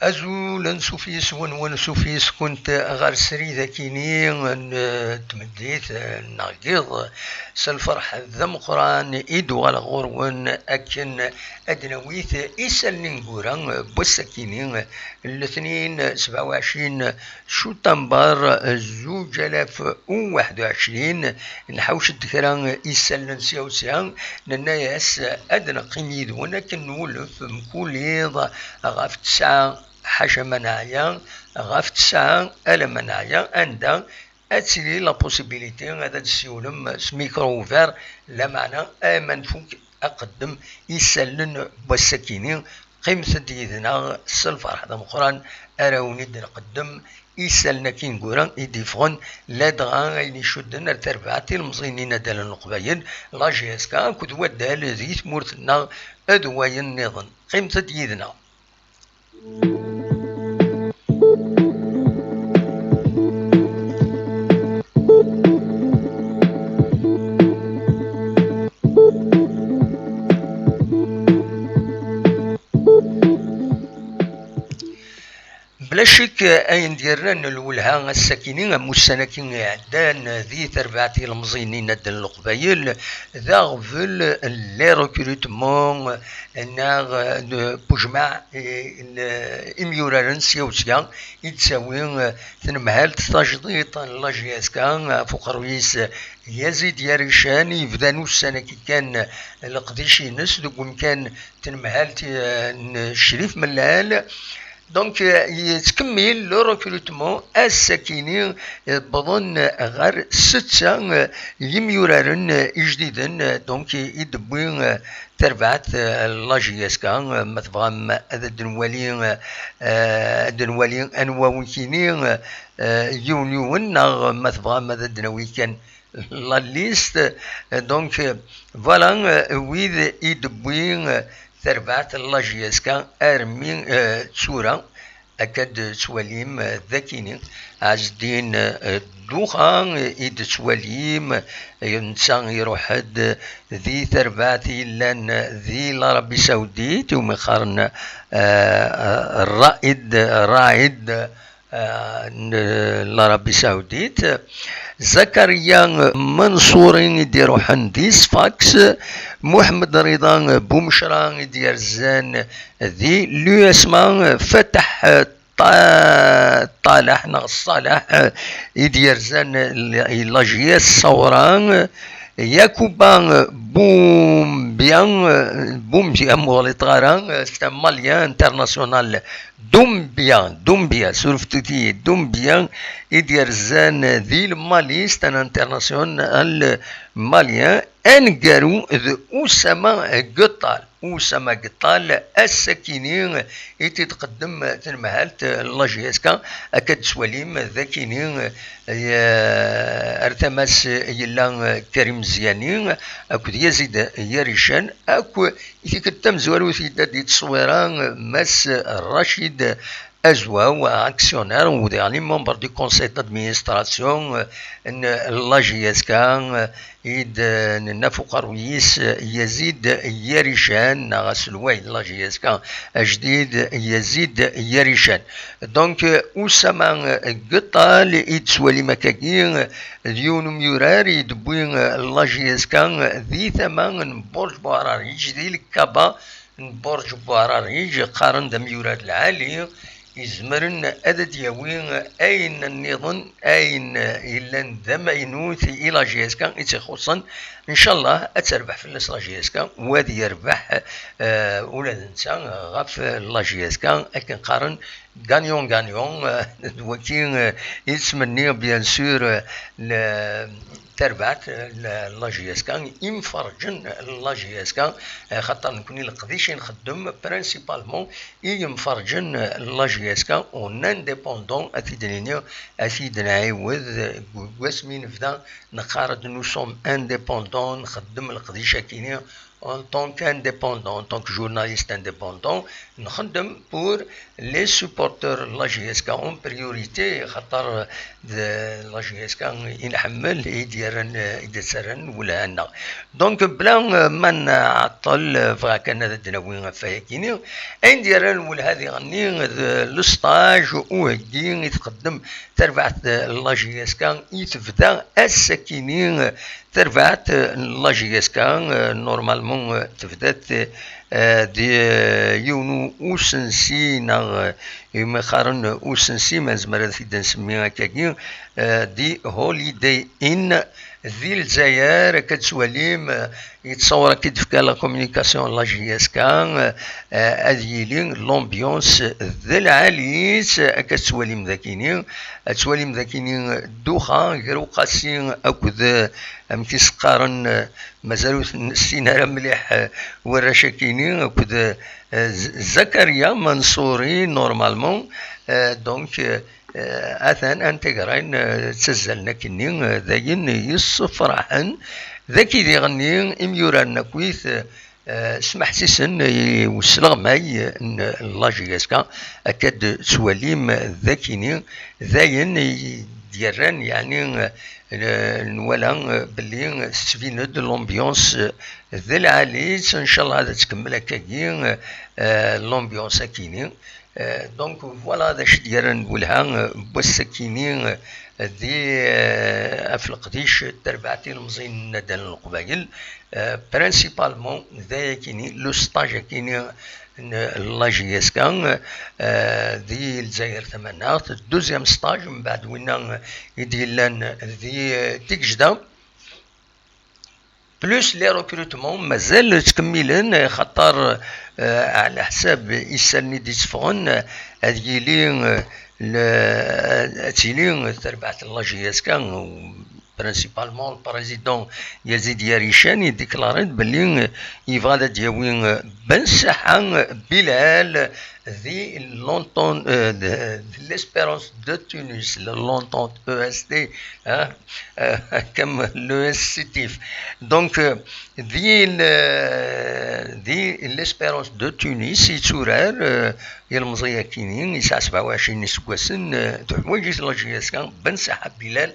أزول نسوفيس ونسوفيس كنت غير سري ذاكيني تمديت نغيض سالفرح ذم قران إدوال غورون أكن أدنويت إسال ننقورا بوسكيني الاثنين 27 شوتمبر 2021 نحوش الذكرى إسال نسيوسيان نناياس أدنى قيميد ولكن نولف مكوليض غاف 9 حاجة مناعية غاف 9 ألا مناعية عندها أتسيلي لا بوسيبيليتي هذا السيولم سميكرو فير لا معنى آمن فوق أقدم يسلن والسكينين قيمة ديدنا السلفر هذا مقران أراوني نقدم يسالنا كي نقولن يديفون لا دغا غين يشدن التربعتي المزينين دال القبايل لا جيسكا كود ودال ذي ثمورتنا أدواين نظن قيمة ديدنا. بلا شك أين ديرنا الولها الساكنين مسنكين عدان ذي تربعتي المزينين دال القبايل ذا غفل لي ريكروتمون ناغ بجمع إميورارن سيوسيا يتساوي تنمهال تجديد لاجياسكا فوق رويس يزيد ياريشان يفدانو السنة كي كان القديشي نس دوك كان تنمهال الشريف ملال دونك يتكمل لو ريكروتمون الساكنين بظن غير 6 يميورارن جديدا دونك يدبوين تربعت لاجياسكا مثلا هذا دنوالين انواوكينين يونيون مثلا هذا دنوي كان لا ليست دونك فوالا ويذ يدبوين تربعت لاجياسكا ارمين تسورا أكد سواليم ذاكيني عزدين دوخان إيد سواليم ينسان يروحد ذي ترباتي لان ذي العربي السعودية ومخارن الرائد العربي السعودية زكريا منصور يديرو حنديس فاكس محمد رضا بومشرا يدير زان ذي لو اسمان فتح طالح الصالح يدير زان لاجياس صوران ياكوبان بومبيان مغلي طغاران ماليان انترناسيونال دومبيا سورفتوتي دومبيا يدير زان ذي الماليست ان انترناسيونال ماليان انقارو ذو أسامة قطال الساكنين يتقدم تنمهالت لاجياسكا أكد سواليم ذاكينين ارتماس يلا كريم زيانين أكد يزيد ياريشان أكو يتكتم زوالو دي تصويران ماس رشيد أزوا وأكسيونير وديعني ممبر دي كونسيل دادمينستراسيون لاجياسكا إيد نفوق رويس يزيد ياريشان نغسلوي لاجياسكا جديد يزيد ياريشان دونك أسامة قطال إيد سوالي مكاكين ديون ميورار يدبوين لاجياسكا ذي ثمان برج بواراريج ذي الكابا برج بواراريج قارن دميورات العالي يزمرن أدد يوين أين النظن أين إلا ذما ينوث إلى جيسكا يتخصن إن شاء الله أتربح في الناس لاجيسكا وادي يربح ولاد إنسان غف لاجيسكا أكن قارن غانيون وكين يتمنى بيان سور تربعت لاجياسكا ينفرجن لاجياسكا خاطر نكوني القديش نخدم برينسيبالمون ينفرجن لاجياسكا اون انديبوندون اثيد نعاود واسمي نبدا نقارد نو سوم انديبوندون نخدم القديشه كيني en tant qu'indépendant, en tant que journaliste indépendant, نخدم pour les supporters لا جي اس كا en priorité خاطر لا جي اس كا ينحمل يدسرن ولا أنا دونك بلا ما نعطل فكان هذا الدناوين فايكيني ندير الاول هذه غني لو ستاج وهكي يتقدم تربعت لا جي اس كا يتبدا السكينين تربعت لا جي اس كا نورمالمون تبدات دي يونو وسنسي نا يمخارن وسنسي ما زمر في نسميها كاكي دي هوليداي ان ذي الجزائر كتسواليم يتصور كي تفكا لا كومونيكاسيون لا جي اس كا اديلين لومبيونس ذي العاليس كتسواليم ذاكينين تسواليم ذاكينين دوخا غيرو قاسين اكد امكيس قارن مازالو السينارة مليح وراشاكينين اكد زكريا منصوري نورمالمون دونك اثان انتقرين تسزلنا كنين ذاين يصفرحن ذاكي دي غني اميوران كويث سمح سيسن يوصل ماي لا جي اس كا اكاد سواليم ذاكينين ذاين ديران يعني نولا بلي ستفيند لومبيونس ذي العاليس ان شاء الله هذا تكمل هكاكي لومبيونس كاينين دونك فوالا هذا اش داير نقولها بوسكينين ذي في القديش تربعتي المزين ندان القبايل برينسيبالمون ذا كيني لو ستاج كيني لا جي اس كان ذي الجزائر ثمانات دوزيام ستاج من بعد وين يدير لنا ذي تيكجدا بلوس لي ريكروتمون مازال تكملن خاطر على حساب يسالني ديسفون هذيلي تيلي تربعت لا جي اس كان برينسيبالمون البريزيدون يزيد ياريشان يديكلاريت بلي يفغادا دياوين بن سحان بلال ذي لونتون ليسبيرونس دو تونس لونتون او اس تي كم لو اس سيتيف دونك ذي ليسبيرونس دو تونس يتورار يلمزيا كينين يسعى 27 سكواسن تحوايج لا جي اس كان بن سحاب بلال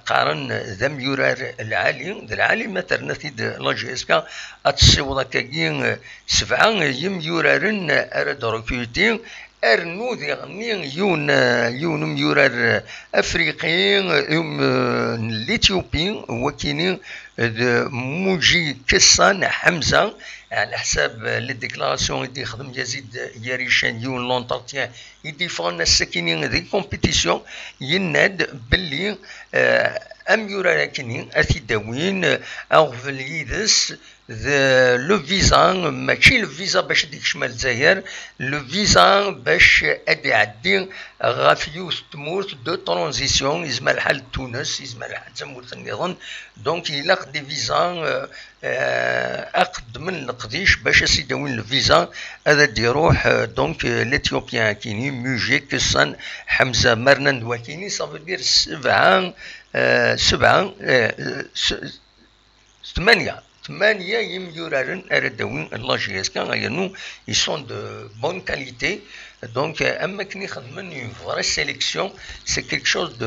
قارن ذم يورار العالي ذا العالي مثلا تيد لا جي اس كان اتصيوضا كاكين 7 يم يورارن ارد ركوتين ارنو ذي غني يون ميورار افريقيين يوم الاثيوبيين وكينين موجي كسان حمزه على حساب لي ديكلاراسيون يدي يخدم يزيد ياريشان يون لونتارتيان يديفون السكينين ذي كومبيتيسيون يناد باللي ام يورا كينين اثيداوين اغفل يدس لو فيزا ماشي لو فيزا باش ديك شمال الجزائر لو فيزا باش ادي عدي غافيوس تمورت دو ترانزيسيون يزمر الحال تونس يزمر الحال تمورت النظام دونك يلاق دي فيزا اقد من القديش باش يداوين الفيزا هذا يروح دونك ليثيوبيان كيني موجي كسان حمزه مرنان وكيني صافي دير 8 يميورارن اردوين لا جي اس كان غينو يسون دو بون كاليتي دونك اما كني خدمن اون فري سيليكسيون سي كيك شوز دو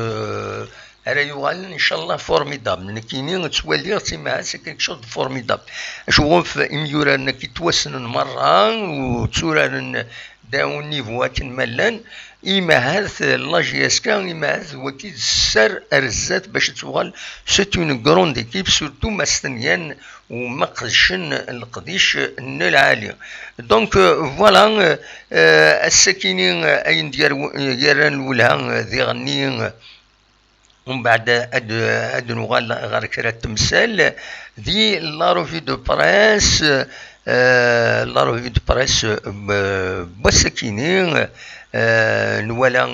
راه يوغال ان شاء الله فورميدابل كاينين تولي تما سي كيك شوز دو فورميدابل شوف يميورارن كي توسنن مره وتسورارن داون نيفو كنملان إما هذا لا جي اس كان إما هذا وكيد السر أرزات باش توغال سيت اون كروند ايكيب سورتو مستنيان وما قدشن القديش العالي دونك فوالا الساكنين أين ديال ولها ذي غني ومن بعد أد نوغال غير كرا التمثال ذي لا روفي دو بريس لا روفي دو بريس بوسكينين نولا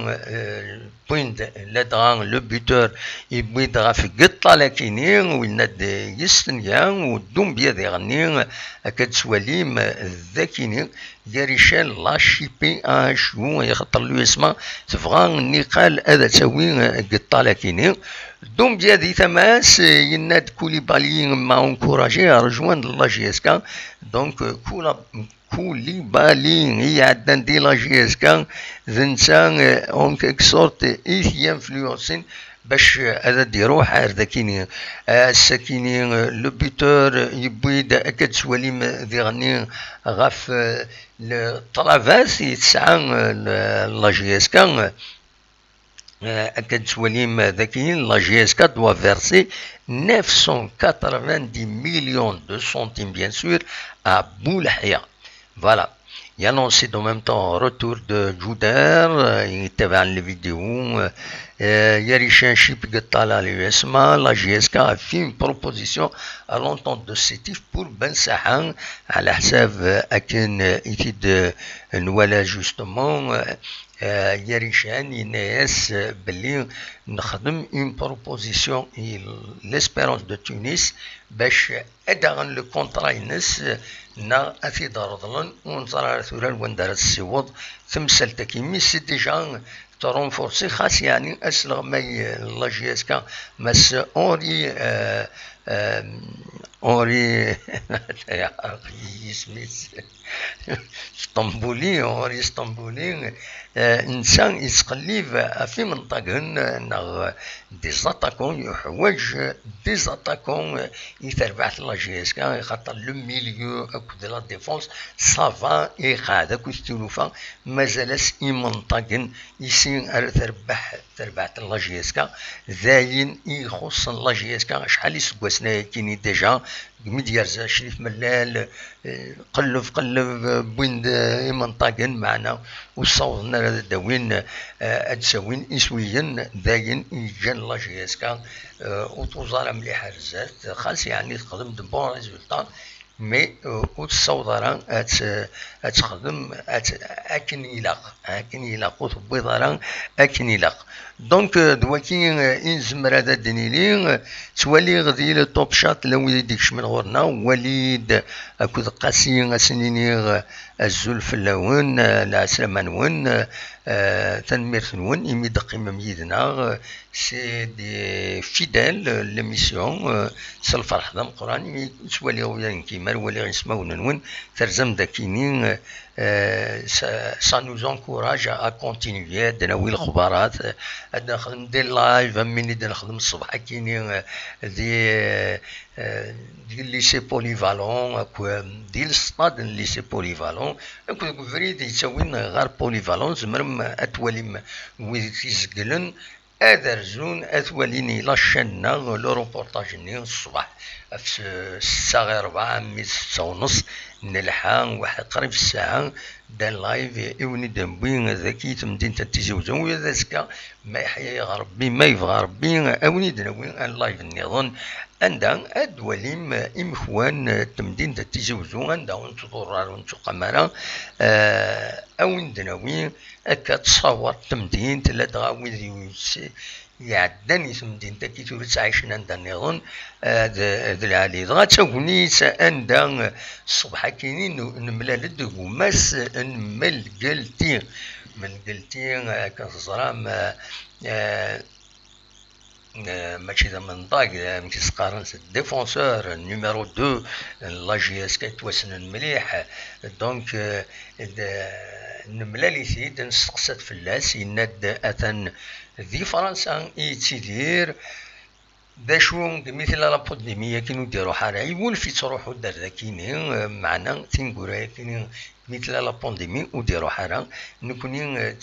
بويند لدغان لو بوتور يبويد في قطة لكنين ويناد يستنيا ودوم بيد يغني أكاد سواليم الذاكيني يريشان لاشيبي شو يخطر له اسمه تفغان نقال هذا تسوي قطة لكنين دوم بيدي تماس يناد كوليبالي ما انكوراجي رجوان لا جي اس كا دونك كوليبالي هي عندنا دي لا جي اس كا ذنسان اون كيك سورت ايث انفلونسين باش هذا ديرو حار ذاكيني الساكيني لو بيتور يبويد اكاد سواليم ذي غني غاف الطرافاس يتسعى لا جي اس كا أكاد سواليم ذاكيين لا جي اس كا doit verser 990 millions de centimes bien sûr à Boulahia. Voilà. Il a lancé en même temps retour de Jouder, il était vers les vidéos. Yarishan Chip Gatala l'USMA, la GSK a fait une proposition à l'entente de CETIF pour Ben Sahan, à la HSAV, à quel étude Nouala justement. يريشان يناس بلي نخدم اون بروبوزيسيون ليسبيرونس دو تونس باش ادغن لو كونطرا ينس نا اثي دارضلن ونصرا ثورا وندار السيوض تمثل تكيمي سي ديجا ترونفورسي خاص يعني اسلغ ماي لا جي اس كا مس اوري اوري يا اخي سميث اسطنبولي اوري اسطنبولي انسان يتقلب في منطقهن نغ دي زاتاكون يحوج دي زاتاكون يتربع لا جي اس كا يخاطر لو ميليو اكو لا ديفونس صافا يقعد اكو ستولوفا مازالس منطقن يسين تربعت لا جي اس كا زاين يخص لا جي اس كا شحال يسقسنا كيني ديجا مديار شريف ملال قلب بوين منطقن معنا وصوتنا داوين ادساوين اسويا داين يجان لا جي اس كا وتوزاره مليحه رزات خاص يعني تخدم دو بون ريزولطا مي وتصوضرا اتخدم اكن يلاق وتبيضرا اكن يلاق دونك دواكي انزمر هذا دنيلي توالي غدي لو توب شات لو يديكش من غورنا وليد اكو قاسي سنيني الزلف اللون العسلامة نون تنمير نون يمي دقيم ميدنا سي دي فيدال ليميسيون سالفرح دم قران توالي غيان كيمار ولي غيسماو نون ترزم داكينين ça nous encourage à continuer دناوي الخبارات نخدم دي لايف مني نخدم الصباح كاينين دي ليسي بوليفالون دي السطاد ليسي بوليفالون اكو فريد يسوين غير بوليفالون زمرم اتوالي ويزقلن ادرزون اتواليني لاشنا لو روبورتاج ني الصباح في الساعه غير 4 مي 6 ونص نلحق واحد قريب الساعه دان لايف اوني دنبوين ذاكي تمدين تتيزي وزون ويا ذاك ما يحيى ربي ما يبغى ربي اوني دنوين ان لايف النظام عندها ادوليم امخوان تمدين تتيزي وزون عندها ونتضرر ونتقمر اون دنوين اكا تصور تمدين تلا تغاوي يعدني تمدين تاكي تورس عايشنا عندها النظام هذا العالي غاتساوني عندها الصبح كاينين نملال دغوماس نمل قلتي من قلتي كنزرام ماشي ذا منطق ماشي سقارن ديفونسور نيميرو 2 لا جي اس كي توسن مليح دونك نملالي سيد نسقسات فلاس يناد اثن ذي فرنسا يتيدير داشو مثل لا بوديميا كي نديرو حاجه يولفي تروحو دار ذاكيني معنا تنقورا كاين مثل لا بانديمي وديرو حاجه نكوني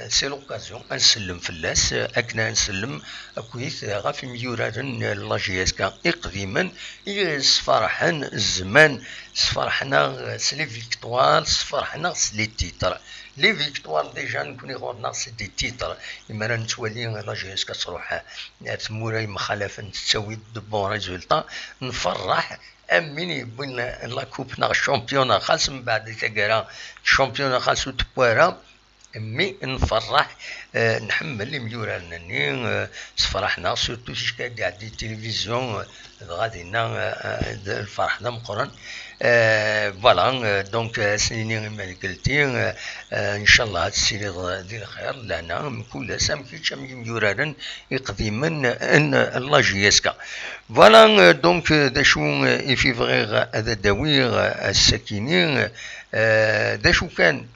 سي لوكازيون نسلم فلاس اكنا نسلم اكويت غافي ميورارن لا جي اس كا قديما يصفرحن الزمان صفرحنا سلي فيكتوار صفرحنا سلي تيتر لي فيكتوار ديجا نكوني غورنا سي دي تيتر اما راه نتولي لا جي اس كتروح تموراي مخالفه تسوي دو بون ريزولطا نفرح اميني بين لا كوب نا الشامبيون خاص من بعد تاكرا الشامبيون خاصو تبوارا مي نفرح نحمل ميورانني تفرحنا سورتو شكا قاعد التلفزيون غادينا فرحنا مقرن فوالا دونك سنيني مالك قلتي ان شاء الله هاد السيري ديال الخير لهنا كل سام كيتشام ميورارن يقديما ان الله جياسكا فوالا دونك داشو يفيفغيغ هذا داويغ الساكنين داشو كان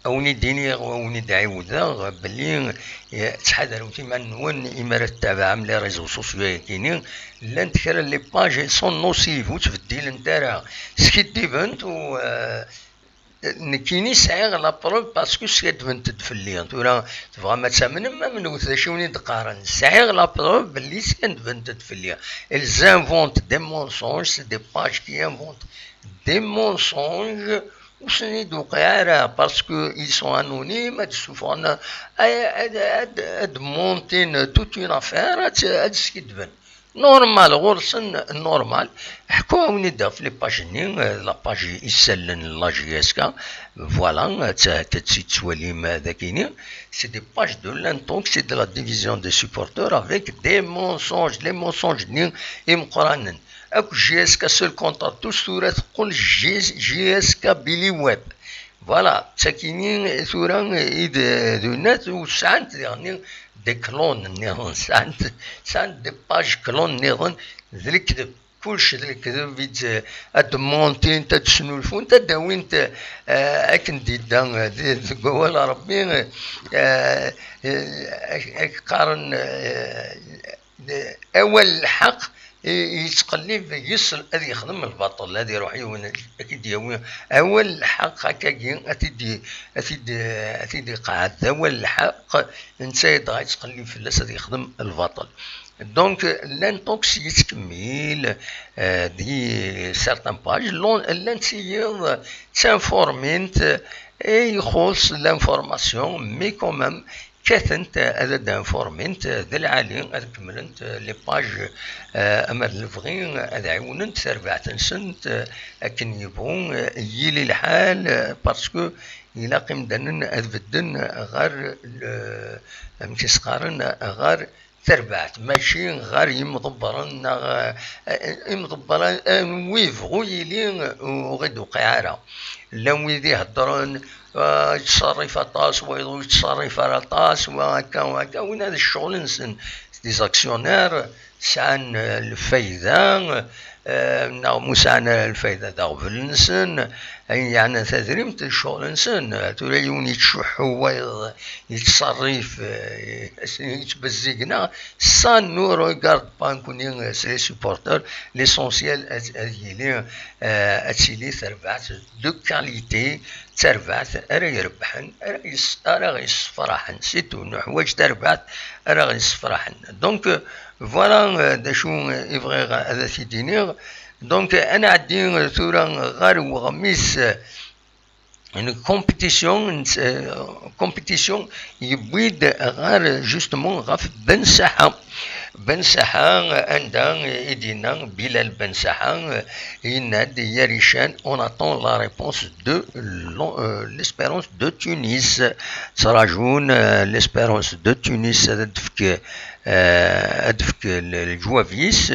أوني ديني أوني دعيوذا بلي تحذروا تيما نون إمارة تابعة من لي ريزو سوسيو كاينين لان تكرا لي باج سون نوسيف وتبديل نتاعها سكي ديفنت و نكيني سعيغ لا بروف باسكو سكي ديفنت تفلي تورا تبغى ما تامن ما من شوني تقارن سعيغ لا بروف بلي سكي ديفنت تفلي ils inventent des mensonges c'est des pages qui inventent des mensonges وشني دوقع باسكو ils sont anonymes هاد السوفون هاد مونتين توت اون افير هاد سكيدفن نورمال غورسن نورمال حكوها وندا في لي باجني لاباج يسلن لا جي اس كا فوالا كتسي تواليم ذاكيني سي دي باج دو لانتونك سي دو لا ديفيزيون دي سوبورتور افيك دي مونسونج لي مونسونج ني مقرانن اكو جي اس كا سول كونتر تو ثورة تقول جي اس كا بيلي ويب فوالا تساكينين ثورة إيد دونات وسانت يعني دي كلون نيرون سانت دي باج كلون نيرون ذلك كذب كلش ذلك كذب فيت اد مونتين تدسنولفون تداوين اكن ديدان قوال ربي قارن اول الحق يتقلب يصل هذا يخدم البطل هذا يروح يوين اكيد يوين اول حق هكاكي اتيدي قاعد اول الحق انت غادي تقلب في الناس هذا يخدم البطل دونك لانتوكس يتكمل دي سيرتان باج لانتيغ تانفورمينت يخص لانفورماسيون مي كومام كاثنت هذا دانفورمينت ذا العالي هذا كملنت لي باج اما الفغين هذا عيوننت تربعت سنت اكن يبغون يلي الحال باسكو الى قمدن اذبدن غير مكسقارن غير تربعت ماشي غير يمضبرن ويفغو يلي وغيدو قعاره لو يدي هضرون يتصرف طاس ويضو يتصرف على طاس وهكا وهكا وين هذا الشغل نسن دي زاكسيونير سعن الفايدة مو سعن الفايدة داغفل نسن يعني تدريمت الشغل نسن توليون يتشحو يتصرف يتبزقنا سان نو روغارد بانكونين سي سوبورتور ليسونسيال هذه اللي تربعت دو كاليتي تربعت راه يربحن راه يصفرحن سيتو نحوايج تربعت راه يصفرحن دونك فوالا داشو يبغي هذا سيدينيغ دونك انا عندي ثورة غير وغميس une compétition يبيد غير جوستمون غاف بن ساحة عندها يدينا بلال بن ساحة يناد ياريشان on attend la réponse de l'espérance de Tunis تراجون l'espérance de Tunis هدفك الجوافيس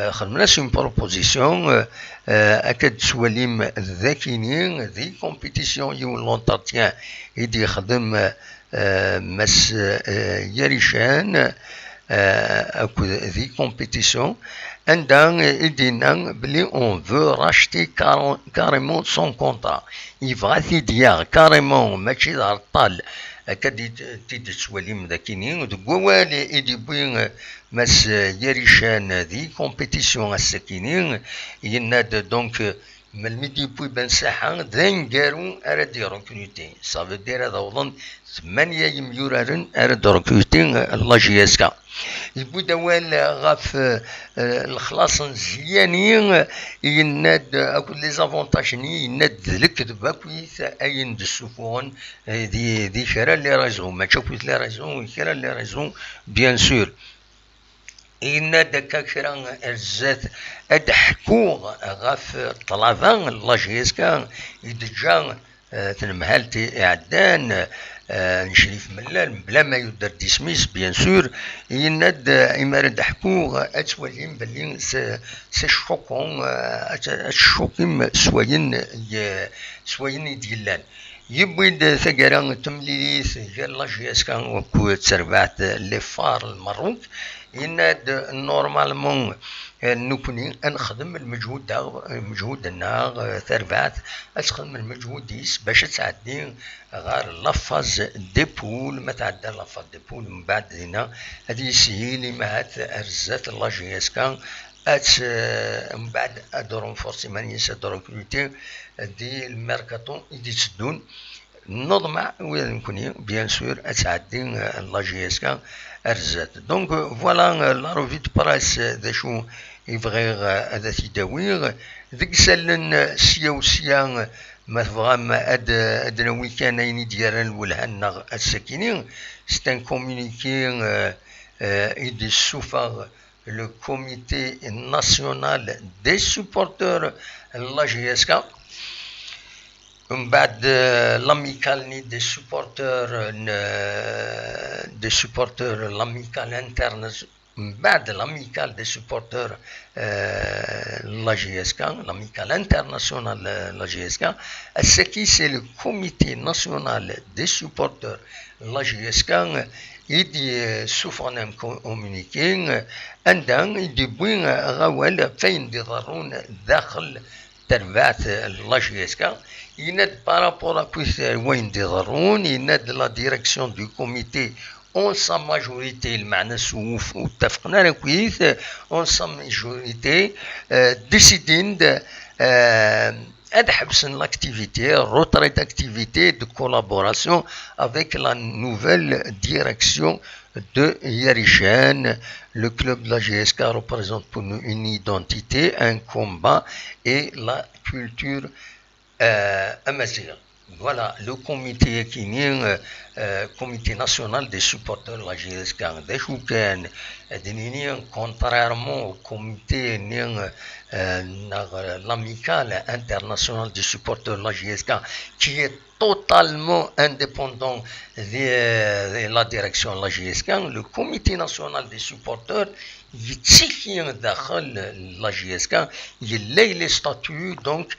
خدمنا سي بروبوزيسيون اكاد سواليم ذاكينين ذي كومبيتيسيون يو لونتارتيان يدي يخدم مس ياريشان اكو ذي كومبيتيسيون عندنا يدينا بلي اون فو راشتي كاريمون سون كونطرا يبغى تيديا كاريمون ماشي دار طال أكاد تسواليم ذاكينين ودقوالي إدي بوين مس ياريشان ذي كومبيتيسيون الساكينين يناد دونك ملميدي بوي بن ساحة ذين قارون أراد يركنيتين صافي دير هذا وظن 8 يميورارن أراد ركنيتين الله جياسكا يبو دوال غاف الخلاص مزيانين يناد اكو لي زافونتاجني يناد ذلك دباكويت اين دسوفون دي كرا لي ريزون ما تشوفوت لي ريزون كرا لي ريزون بيان سور يناد كاكرا الزات ادحكو غاف طلافان الله جيسكا يدجا تنمهالتي إعدان نشريف ملال بلا ما يدر ديسميس بيان سور يناد إمارة حكو أتولين بلين سشوكون أتشوكيم سوين ديالان يبويد ثقران تمليليث يلا جياس كان وكو تسربعت لي فار المروك يناد نورمالمون نكوني نخدم المجهود الناغ ثربعت أتخدم المجهود ديس باش تعدي غير لفظ ديبول ما تعدى لفظ ديبول من بعد هنا هذه سهيلي ما هات أرزات الله جياس كان من بعد ادورون فورسيمان يسدورون كلوتي دي الميركاتون يدي تسدون نضمع وين نكوني بيان سور اتعدي لا جي اس كا ارزات دونك فوالا لا روفي دو برايس ذا شو يبغي هذا تيداوير ذيك سالن سيا ما فغام ادناوي كان يني ديال الولهان الساكنين ستان كومونيكي ايدي السوفا le comité national des supporters la GSK بعد l'amicale des supporters l'amicale interne بعد l'amicale des supporters la GSK l'amicale internationale la GSK ce qui c'est le comité national des supporters la GSK يدي سوفونام كومونيكين عندهم يدبوين غوال فين يضرون داخل تربعت لاجيسكا يناد بارابورا كويس وين يضرون يناد لا ديريكسيون دو كوميتي اون سا ماجوريتي المعنى سوف واتفقنا كويس اون سا ماجوريتي ديسيدين ad habsen l'activité, retrait d'activité de collaboration avec la nouvelle direction de Yarichen. Le club de la GSK représente pour nous une identité, un combat et la culture amazigh. Voilà, le comité kinien, comité national des supporters de la GSK. Contrairement au comité l'amicale internationale des supporters de la GSK, qui est totalement indépendant de la direction de la GSK, le comité national des supporters يتسكين داخل la GSK, il a les statuts donc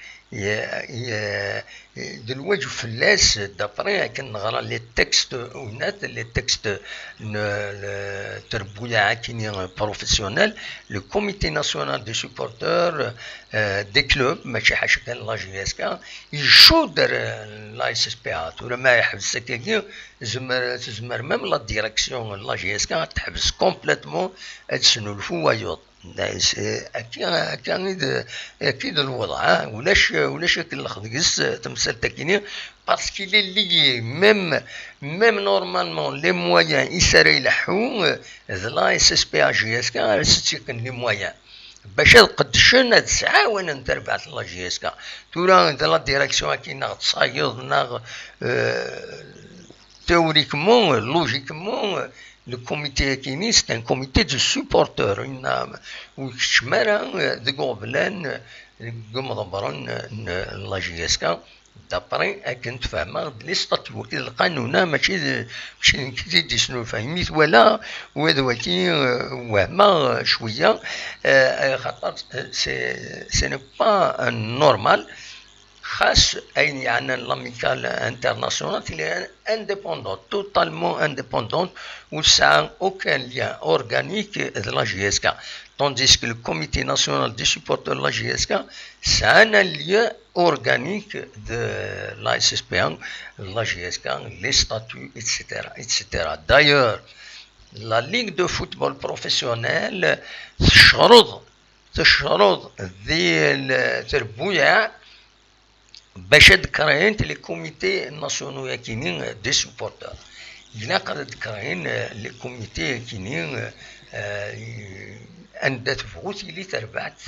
دلوقتي فلاس دابري كنغرا لي تكست ونات لي تكست تربويا كيني بروفيسيونيل لو كوميتي ناسيونال دي سوبورتور دي كلوب ماشي حاجه كان لا جي اس كا يشودر لا اس اس بي ات ولا ما يحبس هكاكي زمر ميم لا ديريكسيون لا جي اس كا تحبس كومبليتمون تسنو الفوايض أكيد الوضع ولاش كنلخدقس تمثال تاكيني باسكو اللي ميم نورمالمون لي مويان يساري يلحو لا اس اس بي ا جي اس كا ستيكن لي مويان باش تقدشن هاد الساعه وانا نتربع لا جي اس كا تورا لا ديريكسيون كاينه تصايد ناغ théoriquement, logiquement, le comité Kini, c'est un comité de supporters. Où chmara de gobelin, gomadabaran, la GSK, d'après, كنت فاهمة لي ستاتيو القانون ماشي كي ديسنو فاهميت ولا وهذا وكي وهمة شوية خاطر سي نو با نورمال خاص أين يعني l'amicale internationale il est indépendant, totalement indépendant où ça n'a aucun lien organique de la GSK. Tandis que le comité national des supporters de la GSK, ça a un lien organique de la SSP1, la GSK, les statuts, etc. etc. D'ailleurs, la Ligue de football professionnel تشرط ذي التربوية باش ذكرين لي كوميتي ناسيونو كاينين دي سوبورتر إلا قد ذكرين لي كوميتي كاينين عندها تفوت اللي تربعت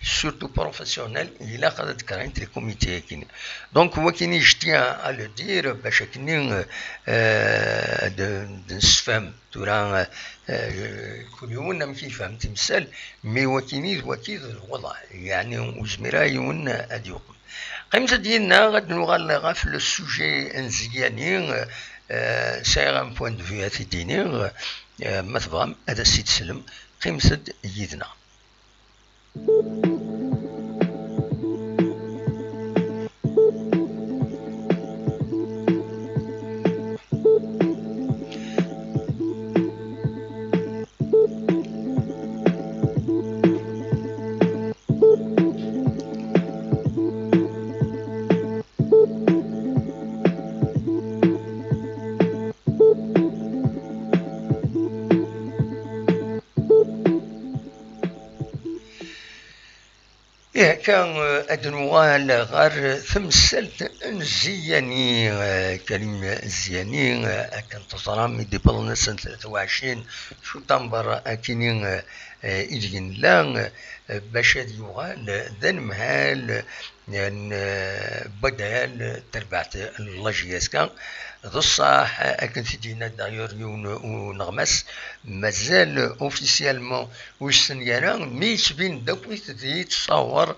سورتو بروفيسيونيل إلا قد ذكرين لي كوميتي كاينين دونك هو كاين جتيا على دير باش كاينين نسفهم تورا كل يوم ما كيفهم تمثال مي وكينيز الوضع يعني وزميراي ون اديوق قيمة ديالنا غادي نوغال في لو سوجي مزيانين سايغ ان بوان دو في هاتي ديني ما تبغى هذا السيد سلم قيمة يدنا. كان أدنوال غار ثمسلت نزياني كريم زياني كان تصرامي دي بلنسن 23 شو تنبر أكينين إيدين لان باش يوغال ذن مهال بدال تربعت اللاجياس كان ذو الصح أكن تدينا دايور ونغمس مازال اوفيسيالمون ويستنيران ميش بين دوكويت دي تصور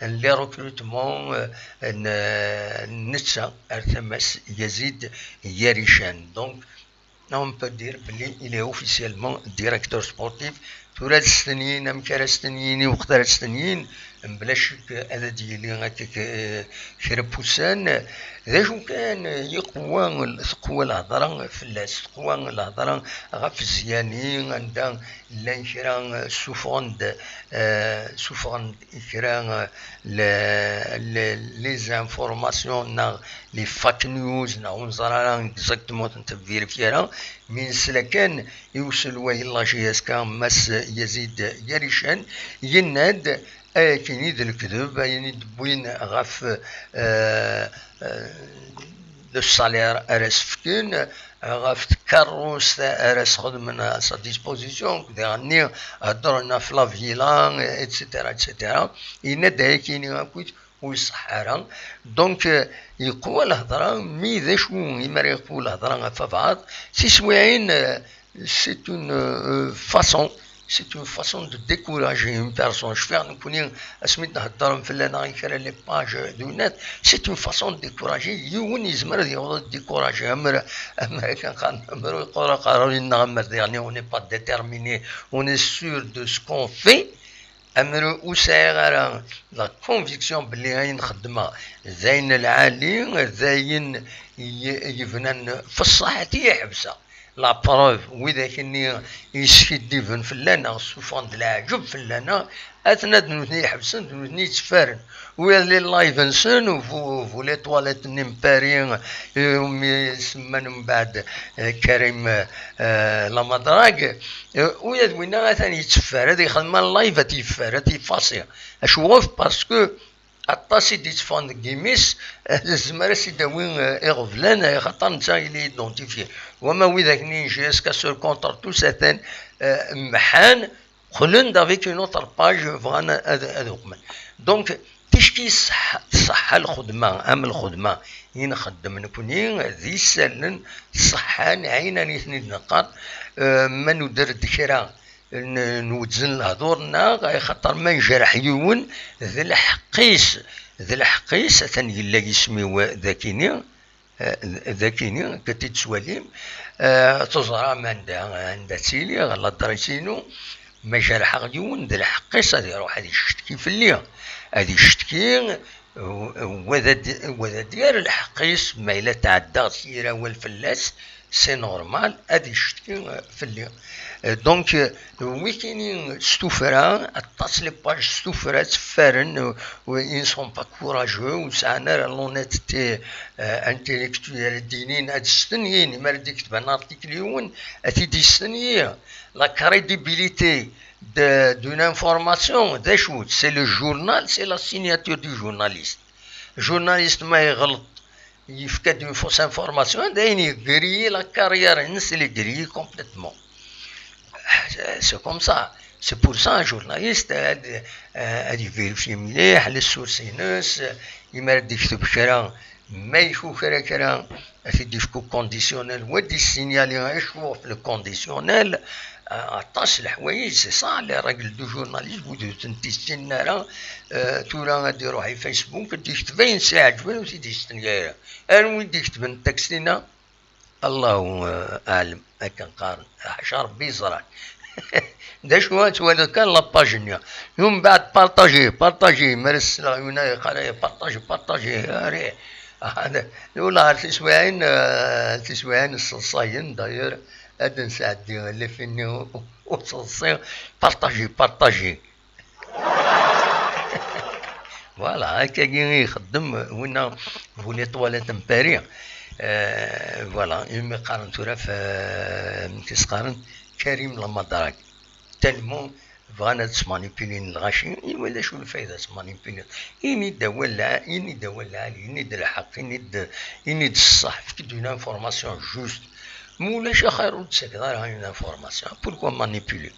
لي ريكروتمون نتسا ارتمس يزيد ياريشان دونك on peut dire qu'il est officiellement directeur sportif توراد السنين ام كرا السنين وقدر السنين بلا شك هذا ديالي هكاك شربوسان ذا شو كان يقوى الهضره فلاس تقوى الهضره غف زيانين عندها لانشران سوفوند كرا لي زانفورماسيون نا لي فاك نيوز نا ونزرا اكزاكتومون تفيريفيرا من سلكان يوصل وين لاجياس كان مس يزيد يريشان يناد كاين يد الكذب يعني دبوين غاف لو سالير ارس فكين غاف كاروس ارس خدمنا سا ديسبوزيسيون ديغني هضرنا في لا فيلان اتسيتيرا يناد كاين غاكويت ويصحارا دونك يقوى الهضره مي ذا شو يمر يقوى الهضره في بعض سي سواعين سي اون فاصون c'est une façon de décourager une personne. Je fais un coup de net. C'est une façon de décourager. On n'est pas déterminé, on est sûr de ce qu'on fait. La conviction بلي نخدمها زين العالي زين يفنن في الصحة يحبسها لا بروف وإذا كني يسكي فلانا سوفون د العجب فلانا أثناء دنوثني يحبسن دنوثني يتفارن ويلي لايف نسن وفو لي تواليت نمبارين يسمن من بعد كريم لامادراك ويا دوينا ثاني يتفار هذا يخدم اللايف تيفار تيفاصي اشوف باسكو الطاسي دي تفون كيميس الزمارة سيداوين إغفلان خاطر نتا إلي إدونتيفي وما وإذا كني جي اسكا سور كونتر تو ساتان محان خلون دافيك اون اوتر باج فغانا هذوك دونك تشكي صح الخدمة أم الخدمة ينخدم نكوني ذي سالن صحان عينا نثني نقاط ما ندير دكرا نوزن هضورنا خاطر ما نجرح يون ذي الحقيس ثاني لا يسميو ذاكيني كتتسواليم تزرع ما عندها تيلي غلا دريسينو ما جرح غيون ذي الحقيس هذه يروح هذه يشتكي في الليل هذه يشتكي وذا ديال الحقيس ما إلا تعدى سيرة والفلاس سي نورمال هذه يشتكي في الليل دونك ويكينين ستوفرا اتصل باج ستوفرا تفارن وين سون با كوراجو وسعنا لونيتي انتيليكتويال دينين هاد السنين ما ردي كتب انا ارتيكل يون اتي دي السنيه لا كريديبيليتي دون انفورماسيون ذا شو سي لو جورنال سي لا سيناتور دو جورناليست ما يغلط يفكد اون فوس انفورماسيون داين يغري لا كارير الناس اللي يغري كومبليتمون c'est comme ça. C'est pour ça un journaliste a vérifié مليح للسورسينوس يمرد يكتب كلام ما يشوف كرا في يفكو كونديسيونيل ودي السينيالي يشوف لو كونديسيونيل عطاش الحوايج سي صح لي راجل دو جورناليست ودو تنتيستين راه تورا غادي يروح فيسبوك دي تبين ساعه جبل وسيدي يستنيا انا وين يكتب التكستينا الله اعلم هكا نقارن حشر بيزرع دا شو هذا كان لاباجينيا يوم بعد بارطاجي مرس هنا قال بارطاجي ريح هذا ولا تسوين الصاين داير هذا نساعد اللي فيني وصلصي بارطاجي فوالا هكا يخدم وين فولي طواليت مباري فوالا يوم قارن تورا في تسقارن كريم لمدراك تالمون فانا تسمانيبيلين الغاشي ولا شو الفايدة تسمانيبيلين إني دولا إني د الحق إني د الصح في دون انفورماسيون جوست مولاش خير تسكر هاي انفورماسيون بوركوا مانيبيلي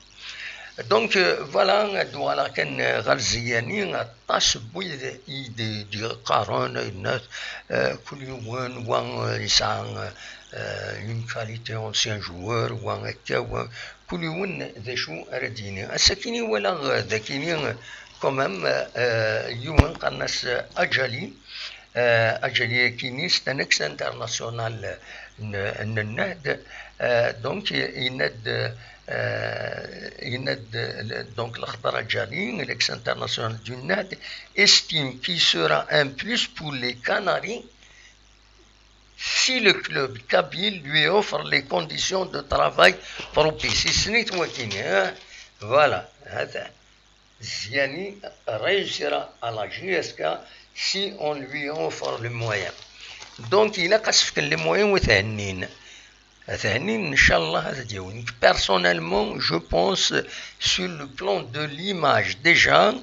دونك فوالا دوالا كان غير زيانين طاش بويد دي قارون الناس كل يوم وان يسعى une qualité ancien joueur وهكا كل يوم ذا شو رديني السكيني ولا ذاكيني كمام يوم قناس أجلي كيني ستانكس انترناسيونال النهد دونك يند donc l'Akhdar Adjali, l'ex-international du NAD, estime qu'il sera un plus pour les Canaries si le club kabyle lui offre les conditions de travail propices. Voilà, Ziani réussira à la JSK si on lui offre les moyens. Donc il a qu'à les moyens وثانيين إن شاء الله هذا ديوني. Personnellement, je pense sur le plan de l'image déjà,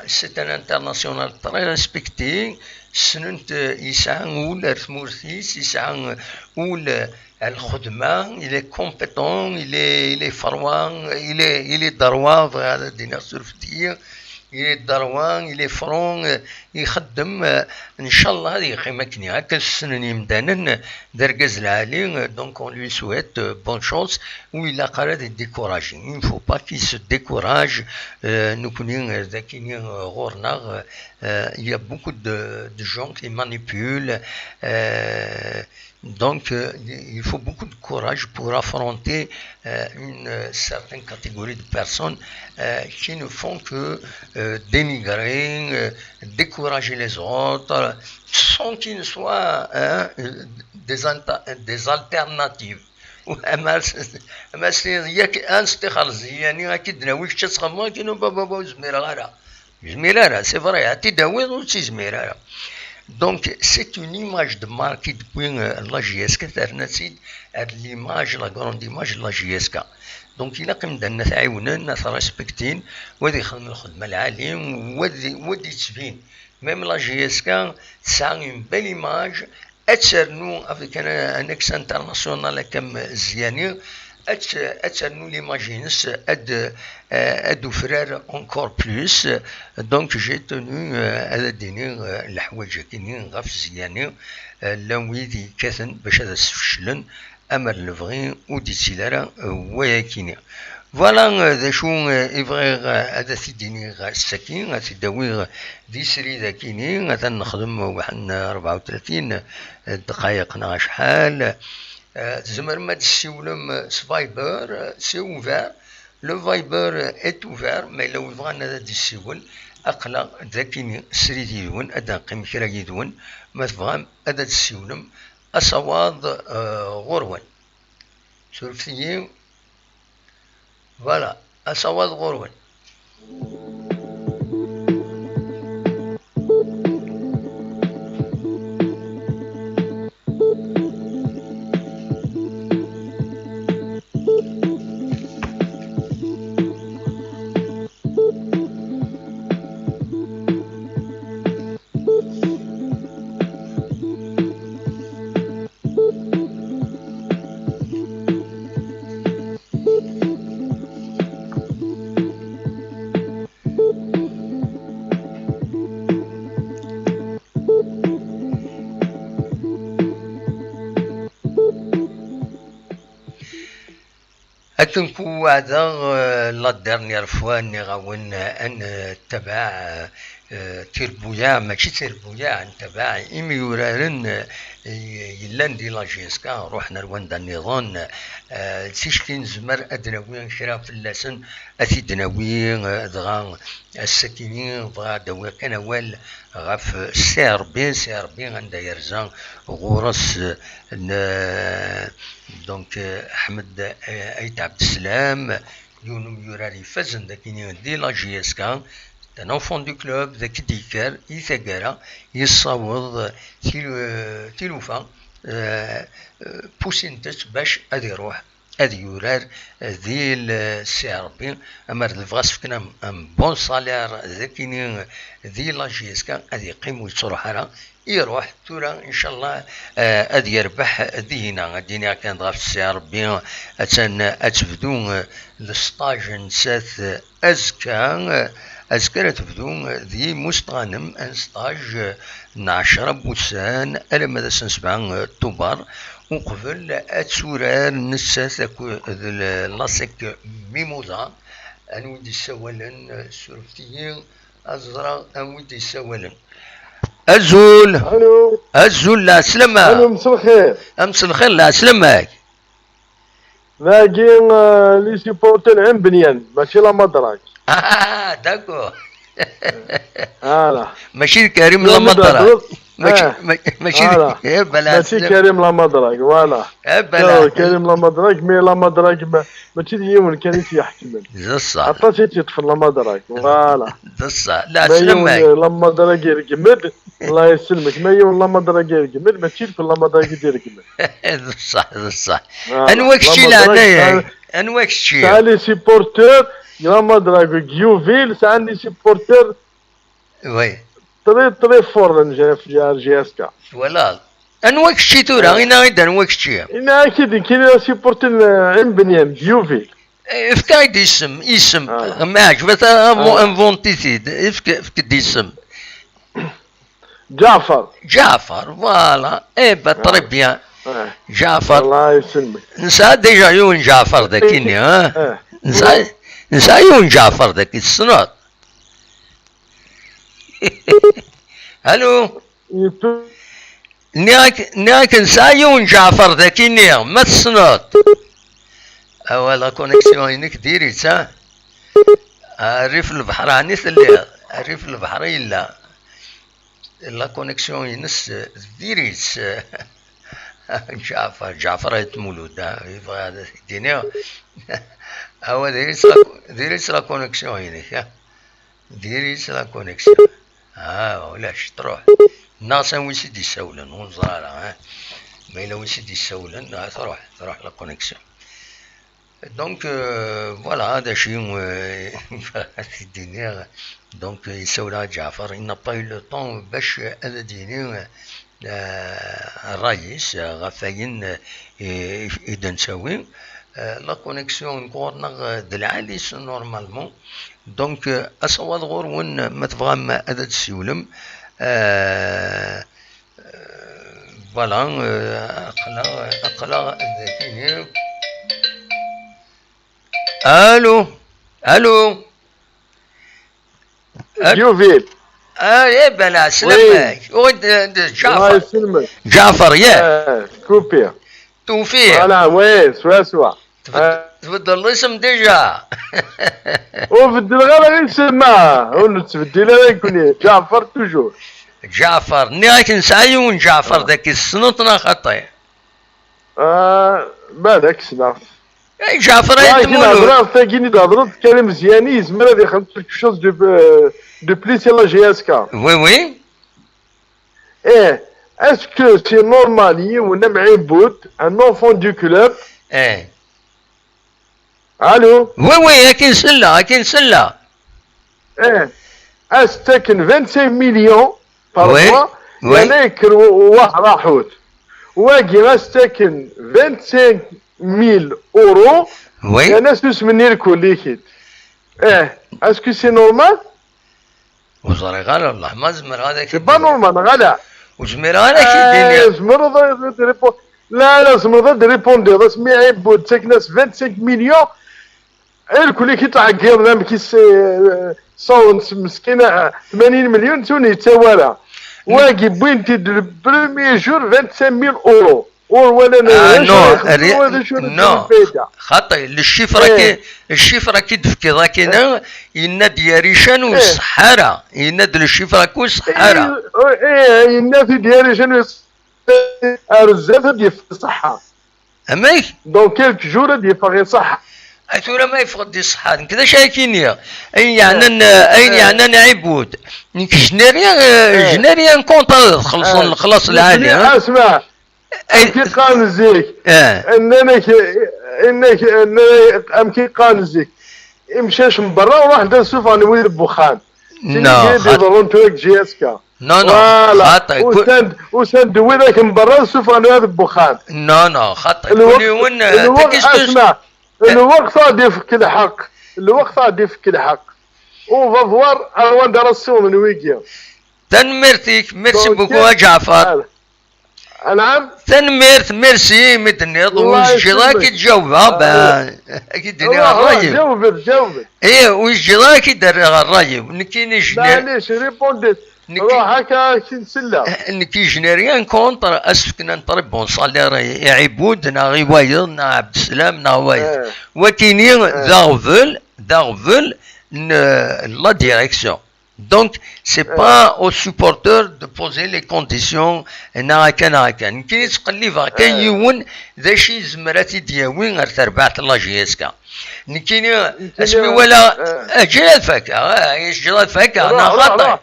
c'est un international très respecté. سننت يسعى ولا ثمورثيس يسعى ولا الخدمة il est compétent il est فروان il est دروان هذا دينا سرفتية il est دروان il est فرون يخدم ان شاء الله هذه يقيمكني هكا السنين يمدانا درجز العالي دونك on lui souhaite bonne chance وإلا قراد découragé il ne faut pas qu'il se décourage نكونين ذاكينين غورنا il y a beaucoup de gens qui manipulent donc il faut beaucoup de courage pour affronter une certaine catégorie de personnes qui ne font que dénigrer, décourager les autres sans qu'il ne soit des alternatives. أما ياك أنستخلص يعني أكيد ناويش تسخموا كأنه بابا زميرة سي فري هاتي داوي وتسي زميرة. Donc c'est une image de marque depuis la JSK ترنسيد هاد l'image la grande image de la JSK. Donc إلا قمنا نتعاونوا ناس ريسبكتين وذي يخدم الخدمة العالية وذي تبين même la JSK تسعى une belle image أتسرنو avec un ex international comme Ziani أتسرنو l'imagines أدو فرار encore plus donc j'ai tenu على ديني الحوايج كاينين غاف زياني لويدي كاثن باش هذا السفشلن أمر الفغي ودي تسيلارا وياكيني فوالا ذا شو إفغي هذا سيديني غا السكين غا سيداوي دي سري ذا كيني غا نخدم واحد 34 دقائق نا شحال تزمر ما تسيولم سفايبر سي اوفير لو فايبر est ouvert mais لو بغانا هذا تسيول أقلا ذا كيني سري ديون أدا قيم كرا يدون ما تبغام هذا تسيولم أصواد غرون سورفتيين فوالا أصوات غرون أتنكو هذا لا ديرنيير فوا ني غاون أن تبع تيربويا ماشي تيربويا نتبع إمي يورارن يلان دي لاجيسكا روحنا رواندا النظام تيشكين زمر أدناوين كرا في اللسن أثي دناوين دغا السكينين دغا دوا كان وال غاف سيربي عند يرزان غورس دونك أحمد أيت عبد السلام يونم يوراري فازن داكيني دي لاجيسكا un enfant du club ذاك ديكار يثقرا يصاوض تيلوفا بوسينتس باش غادي يروح غادي يورار ذي السي ربي اما الفغاس فكنا ان بون صالير ذاكيني ذي لاجيسكا غادي يقيم ويتروح راه يروح تورا ان شاء الله غادي يربح ذهنا غادينا كان غاف السي ربي اتبدو الستاج نسات ازكا أذكر تبدو ذي مستغانم أن ستاج 10 بوسان ألا ماذا سنسبع طوبار وقبل أتسورار نساس لاسك ميموزا أن ودي سوالا سورفتيين أزرع أن ودي سوالا أزول أزول لا سلامة الو مساء الخير. أمس الخير لا سلامك باقي لي سيبورتر عين بنيان ماشي لا مدرك. داكو فوالا ماشي كريم لا مدرك ماشي بلا ماشي كريم لا مدرك فوالا بلا كريم لا مدرك مي لا مدرك ماشي ديون كان يحكم زصا عطاتي تيطفل لا مدرك فوالا زصا لا سلمك لا مدرك يرقمد الله يسلمك ما يون لا مدرك يرقمد ماشي لا مدرك يرقمد زصا انواك شي لهنايا انواك شي سالي سيبورتور لا مدرك جيوفيل سالي سيبورتور وي طري فور في جي اس كا ولا انواك شي تورا غينا غير انواك شي انا اكيد كاين سيبورتور عين بنيان جيوفيل افكايد اسم ما عجبت انفونتيتيد افكد اسم جعفر فوالا طري بيان جعفر الله يسلمك نسى ديجا يون جعفر داكيني ها نسى يون جعفر داك السنوات الو نياك نسى يون جعفر داكيني ما السنوات اولا كونيكسيون ينك ديري تا الريف البحر عنيس اللي الريف البحر الا لا كونيكسيون ينس ديريت جعفر يتمولود يبغى هذا الدنيا هو ديريت لا كونيكسيون هناك ديريت لا كونيكسيون ولاش تروح الناس وين سيدي يسولن ونزرارة ما إلا وين سيدي يسولن تروح لا كونيكسيون دونك فوالا هذا شيء في الدنيا دونك يسولها جعفر il n'a pas eu le temps باش هذا ديني الرئيس غفاين يدنساوي لا كونيكسيون كورنا دلعاليس نورمالمون دونك أصوات غور وين ما تبغى ما هذا تسولم فوالا أقلا ذاكيني الو جوفيل يا بلا سلامك الله يسلمك جعفر يا كوبيا توفيق فوالا وي سوا تبدل الاسم ديجا وبدل غير نسمع ونتبدل يكون جعفر توجور جعفر نياك نسايون جعفر ذاك السنطنا خطي بالك سناف جعفر يتمولو هضرات تاكيني هضرات كلام مزياني يزمر هذا يخلط كيلكو شوز دو بليس لا جي اس كا وي اسكو سي نورمال يونا معيبوت ان اونفون دو كلوب الو وي اكين سلا استكن 25 مليون بار موا انا يكرو واحد راحوت واقي استكن 25,000 اورو وي انا سوس مني الكل ليكيد اسكو سي نورمال وزاري غالا والله ما زمر هذا سي با نورمال غالا وزمر هذا كي الدنيا زمر لا لازم ضد ريبوندي رسمي عيب تساك ناس 25 مليون. الكل كي تعقير نعم كيس صونس مسكينة 80 مليون توني تاوالا واقي بوينتي دو بروميي جور 25000 اورو ولا نو خاطر الشفرة الشفرة كي دفكي ذاكينا يناد ياريشان والصحارى يناد الشفرة كو الصحارى يناد دياريشان الزاف ديال الصحة اماك دونك كيلك جور ديال فغي صح ثورة ما يفقد دي الصحة كذا شايكينيا اي يعني عبود نك جناريا كونطا خلص العالي اسمع كي قان زيك انك كي قان زيك مشاش من برا وراح نشوف انا وين البخان نو خاطر جي اس كا نو خاطر وسند وينك من برا نشوف انا هذا البخان نو خاطر كل وين اسمع الوقت غادي يفك الحق الوقت غادي يفك الحق وفافوار اوان درسو من ويكيا تنمرتيك ميرسي بوكو جعفر نعم تنمرت ميرسي متنيض وجراك تجاوبها اكيد الراي جاوبت ايه وجراك يدير الراي نكيني معليش ريبونديت روح هكا نسلا نكي جنريان كونتر اسفكنا نطرب بون صالير يعبود نا غيوايض نا عبد السلام نا وايض وكيني داغفل لا ديريكسيون. Donc, c'est pas aux supporters de poser les conditions ناكن كي تقلب كان يون ذا شي زمراتي دياوين غير تربعت الله جيسكا نكيني اسمي ولا جلال فاكا جلال فاكا انا غلطي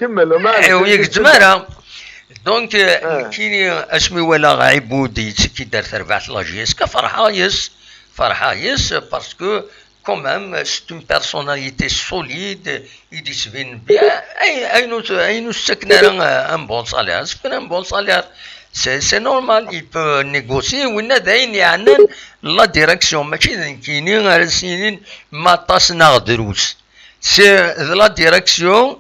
كمل ما وياك تمارا دونك كيني اسمي ولا عبودي كي دار تربعت الله جيسكا فرحة يس باسكو quand même, c'est une personnalité solide, il dit bien, il nous un bon salaire, c'est un bon salaire, c'est normal, il peut négocier, ou la direction, c'est la direction,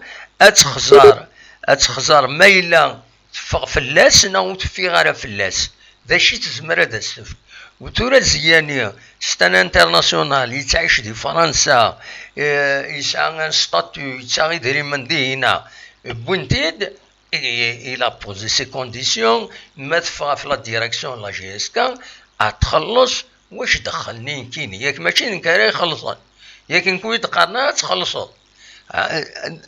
تخزر ميلا تفغ فلاس ناو تفيغ فلاس ذا شي تزمر هذا السفر وتورا زيانية ستان انترناسيونال يتعيش دي فرنسا يسعى ستاتو يتعي دري من دي هنا بوينتيد il a posé ses conditions ما تفغ في لا ديريكسيون لا جي اس كا اتخلص واش دخلني كيني ياك ماشي نكاري يخلصون ياك نكون يتقارنا تخلصوا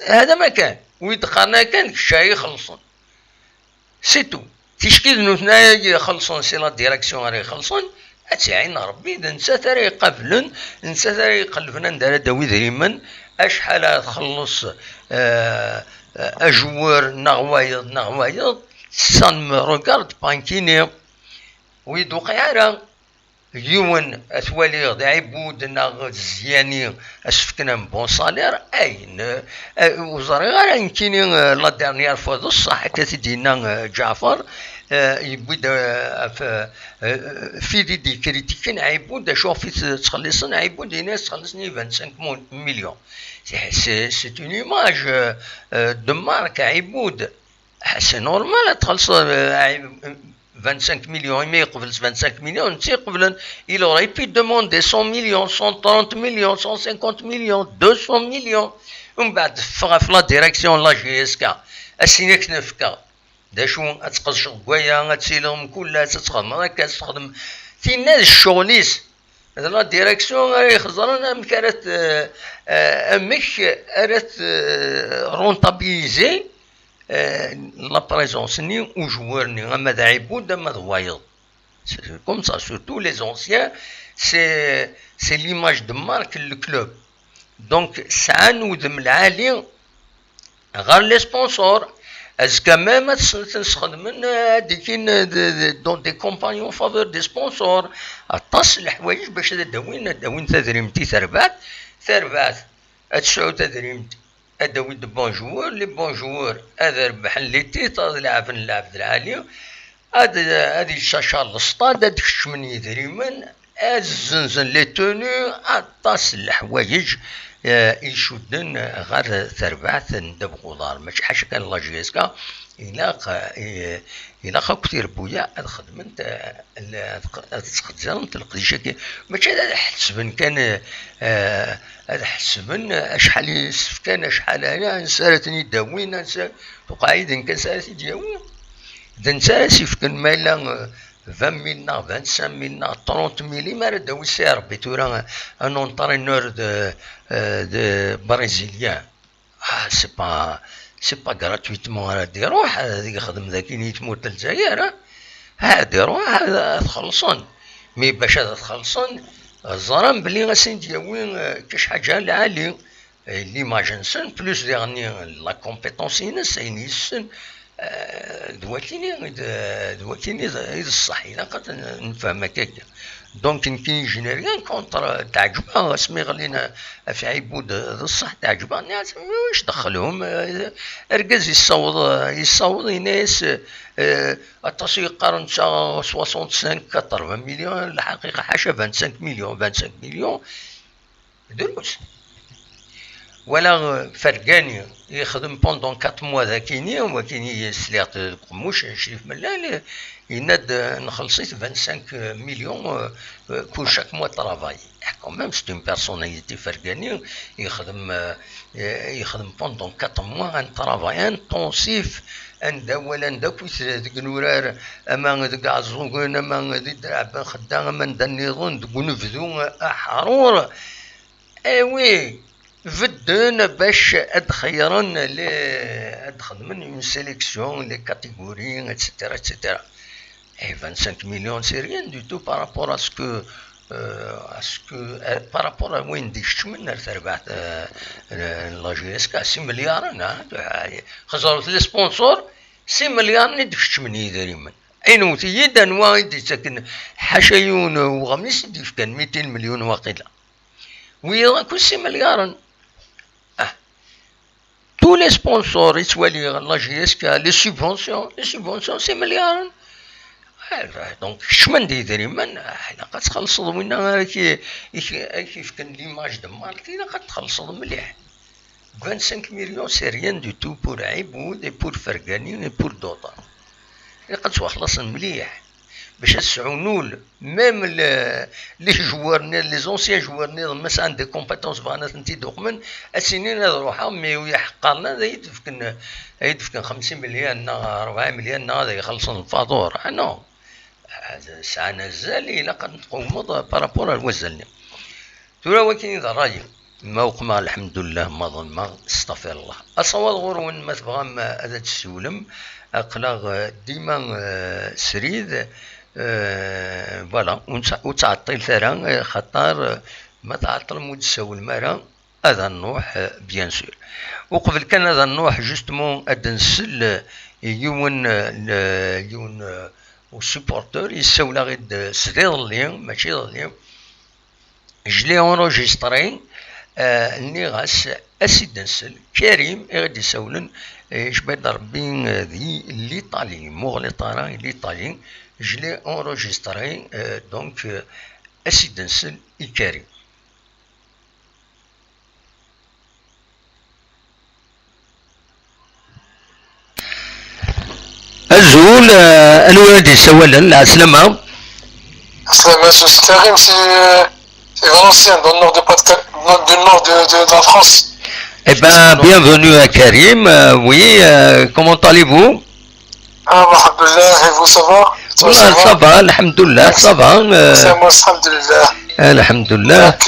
هذا ما كان ويدقارنا كان شاي يخلصون سيتو تشكيل نوثنا يخلصون سي لا ديريكسيون راه يخلصون اتعين ربي اذا نسى ترى يقابلن نسى ترى يقلبنا ندار داوي دريمن اشحال تخلص اجوار نغوايض سان مو ريغارد بانكيني ويدوقي راه يون اثوالي غدا عبود نا زياني اسفكنا بون صالير اين وزاري غير يمكن لا ديرنيير فوا الصح كتدينا جعفر يبدا في دي كريتيكين عبود شوفي تخلصنا عبود الناس تخلصني 25 مليون سي اون ايماج دو مارك عبود سي نورمال تخلص 25 millions, mais il 25 millions, il aurait pu demander 100 millions, 130 millions, 150 millions, 200 millions. ومن بعد في لا ديريكسيون لا جي اس كا اسينيك نفكا دا شو اتقص قوايا تسيلهم كلها تتخدم راك تخدم في ناس الشغليس لا ديريكسيون راهي خزرنا مكانت امك ارات رونتابيزي la présence ni ou joueur ni un madhaïboud un madhaïd c'est comme ça surtout les anciens c'est l'image de marque le club donc ça nous de l'ali غير les sponsors est-ce que même تنخدم ديكين dans des campagnes en faveur des sponsors اتصل الحوايج باش داوين تدريمتي ثربات تشعو تدريمتي ادوي دو بون جوور لي بون جوور هذا ربح لي تيتر نلعب العالي هذه الشاشة السطاد هذيك الشمن يدريمن الزنزن لي تونو اطاس الحوايج يشدن غير تربعت ندبغو دار ماشي حاجه كان لا جيسكا إلا كثير بويا خدمت تخدم تلقيش ماشي هذا حسبن كان هذا حسبن شحال يسفكان شحال انا نسالتني داوين نسال وقاعد كان سالتي دياوين اذا نسال كان مالا 20 ملنا 25 ملنا 30 ملي ما داوي سي ربي تورا ان اونترينور دو برازيليان سي با غراتويتمون هادي روح هذيك خدم ذاك يتموت للجزائر هادي روح هذا تخلصون مي باش هذا تخلصون الزرام بلي غاسين دياوين كاش حاجه العالي ليماجنسن بلوس ديغني لا كومبيتونس ينسن دواتيني الصح الا قد نفهم هكاك دونك كي جينيريان كونتر تعجبها اسمي غلينا في عيبود الصح تعجبها الناس واش دخلهم اركز يصوض ناس التصوير قرن 65 80 مليون الحقيقه حاشا 25 مليون دروس ولا فرقاني يخدم بوندون 4 موا ذاكيني وكيني سليات قموش شريف ملال يناد نخلصيت 25 مليون كل شاك موا طرافاي كون ميم سي اون بيرسوناليتي فرقاني يخدم بوندون 4 موا ان طرافاي انتونسيف ان اولا داكويت ديك نورار اما ديك عزوغون اما ديك درعبان خدام اما ندنيضون ديك نفذو حرور وي فدن باش ادخيرن لي ادخدمن اون سيليكسيون لي كاتيجوري اتسيتيرا اتسيتيرا اي 25 مليون سي ريان دو تو بارابور اسكو بارابور وين ديش من تربحت لا جي اس كا 6 مليار انا خسرت لي سبونسور 6 مليار نديش من يدير من اين تيدا وايد ساكن حشيون وغميس ديش كان 200 مليون واقيلا وي كل 6 مليار tous les sponsors يتوالي لا جي اس كا لي سوبونسيون سي مليار دونك شمن ديدري من حنا قد تخلصوا وين كيف كان ليماج د ماركتي قد تخلصوا مليح 25 مليون سي ريان دو تو بور عيبود اي بور فرقانين اي بور دوطا قد تخلص مليح باش تسعونول ميم لي جوارني لي زونسيان جوارني مثلا عندي كومبيتونس بغانا انتي دوقمن السنين هذا روحها مي ويحقرنا هذا يدفكن 50 مليون 4 مليون هذا يخلصون الفاتور نو هذا ساعه نزال لقد تقومض بارابور الوزن ترى وكاين ذا راي ما وقما الحمد لله ما ظلم استغفر الله اصوات غورون ما تبغى هذا تسولم اقلاغ ديما سريد فوالا وتعطل ثرا خطر ما تعطل متساوي المرا هذا النوح بيان سور وقبل كان هذا النوح جوستمون ادنسل يون وسبورتور يساولا غير سدير اليوم ماشي اليوم جلي اونجستري اللي غاس اسيد نسل كريم غادي يسولن جبد ربي ذي ليطالي مغلطارا ليطالي جلي اونجستري دونك اسيد نسل كريم الزول الوالد يسول العسلامة السلامة سي كريم c'est Valenciennes, dans le nord de la France. Eh bien, bienvenue à Karim. Oui, comment allez-vous? Ah, alhamdoulilah, et vous, ça va? Ça va, alhamdoulilah, ça va. C'est moi, alhamdoulilah. Alhamdoulilah. Donc,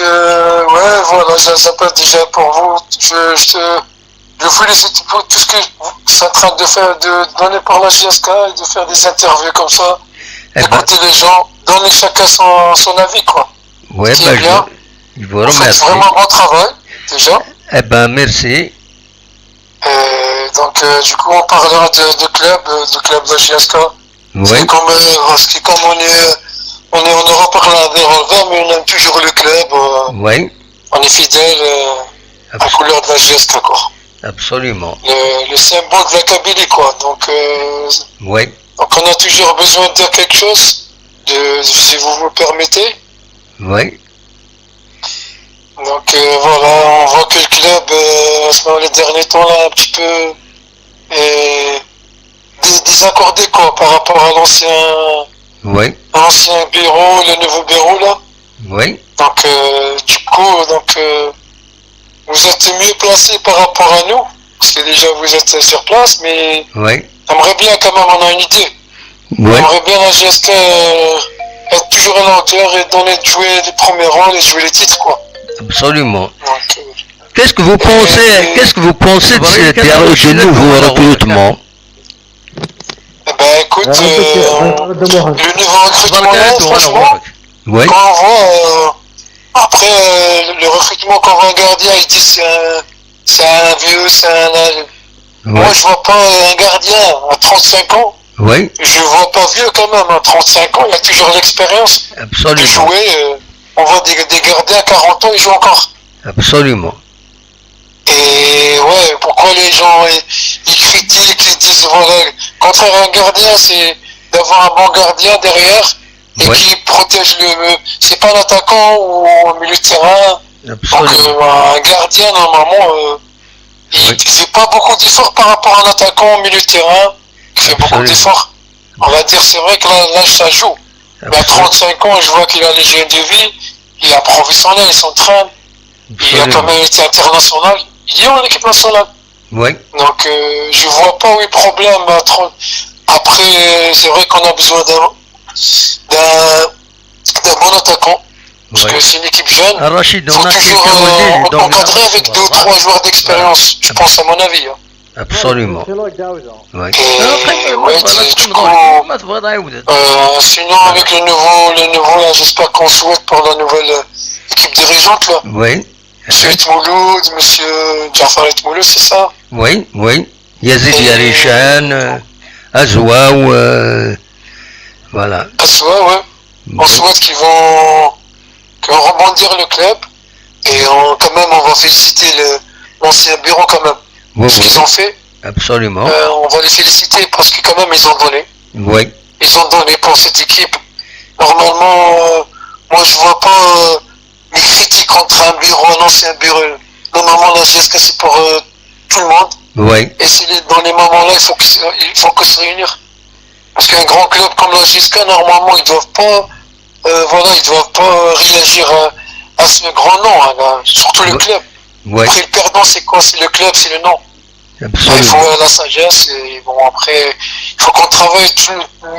ouais, voilà, j'appelle déjà pour vous. Je vous félicite pour tout ce que vous êtes en train de faire, de donner pour la JSK et de faire des interviews comme ça. Écouter les gens, donner chacun son avis, quoi. Ouais, bah, je vous remercie. Vous faites vraiment bon travail, déjà. Eh ben, merci. Et donc, du coup, on parlera du club de JSK. Oui. Comme on est en Europe irlandaise, mais on aime toujours le club. Oui. On est fidèle en couleur de la JSK, quoi. Absolument. Le symbole de la Kabylie, quoi. Donc, oui. Donc, on a toujours besoin de dire quelque chose, si vous me permettez. Oui. Donc voilà, on voit que le club, dans les derniers temps, là, un petit peu désaccordé quoi, par rapport à Oui, l'ancien bureau, le nouveau bureau là. oui. Donc du coup, vous êtes mieux placé par rapport à nous, parce que déjà vous êtes sur place, mais Oui, j'aimerais bien quand même, on a une idée. oui, J'aimerais bien la GSK être toujours à la hauteur et donner de jouer les premiers rôles et de jouer les titres quoi. absolument. Donc, Qu'est-ce que vous pensez de ces nouveaux recrutements? eh ben écoute, le nouveau recrutement là, franchement, Oui, quand on voit après le recrutement qu'on voit un gardien, il dit c'est un vieux, moi je vois pas un gardien à 35 ans. oui, Je vois pas vieux quand même, à 35 ans, il a toujours l'expérience de absolument, jouer. On voit des gardiens à 40 ans, ils jouent encore. absolument. Et ouais, pourquoi les gens ils critiquent, ils disent voilà, contraire à un gardien, c'est d'avoir un bon gardien derrière et Ouais. qui protège c'est pas un attaquant ou un milieu de terrain. Donc Absolument. un gardien normalement, il fait pas beaucoup d'efforts par rapport à un attaquant au milieu de terrain qui fait beaucoup Absolument. d'efforts. On va dire c'est vrai que l'âge ça joue. Mais à 35 ans, je vois qu'il a l'hygiène de vie, il est professionnel, il s'entraîne, il a quand même été international, il est en équipe nationale. Oui, Donc je vois pas où est le problème. Après, c'est vrai qu'on a besoin d'un bon attaquant, parce que c'est une équipe jeune. Rachid, Il faut on a toujours quelqu'un encadrer avec 2 ou 3 joueurs d'expérience, je pense à mon avis. Hein. absolument. Oui. Et ouais, du coup, sinon avec le nouveau là, j'espère qu'on souhaite pour la nouvelle équipe dirigeante là. Oui, Monsieur Etmouloud, monsieur Jafar Etmouloud, c'est ça? oui, oui. Yazid Yarishan, Azouaou, voilà. Assoua, ouais. On souhaite qu'ils vont rebondir le club et quand même on va féliciter l'ancien bureau quand même. Oui, Ce qu'ils ont fait, absolument. on va les féliciter parce que quand même ils ont donné. Oui, Ils ont donné pour cette équipe. Normalement, moi je vois pas les critiques contre un bureau, un ancien bureau. Normalement la GSK c'est pour tout le monde. oui, Et dans les moments-là, il faut que se réunir. Parce qu'un grand club comme la GSK, normalement, ils doivent pas réagir à ce grand nom, hein, surtout le club. oui, Après, le perdant, c'est quoi? C'est le club, c'est le nom. Il faut absolument. la sagesse, et bon, après, il faut qu'on travaille,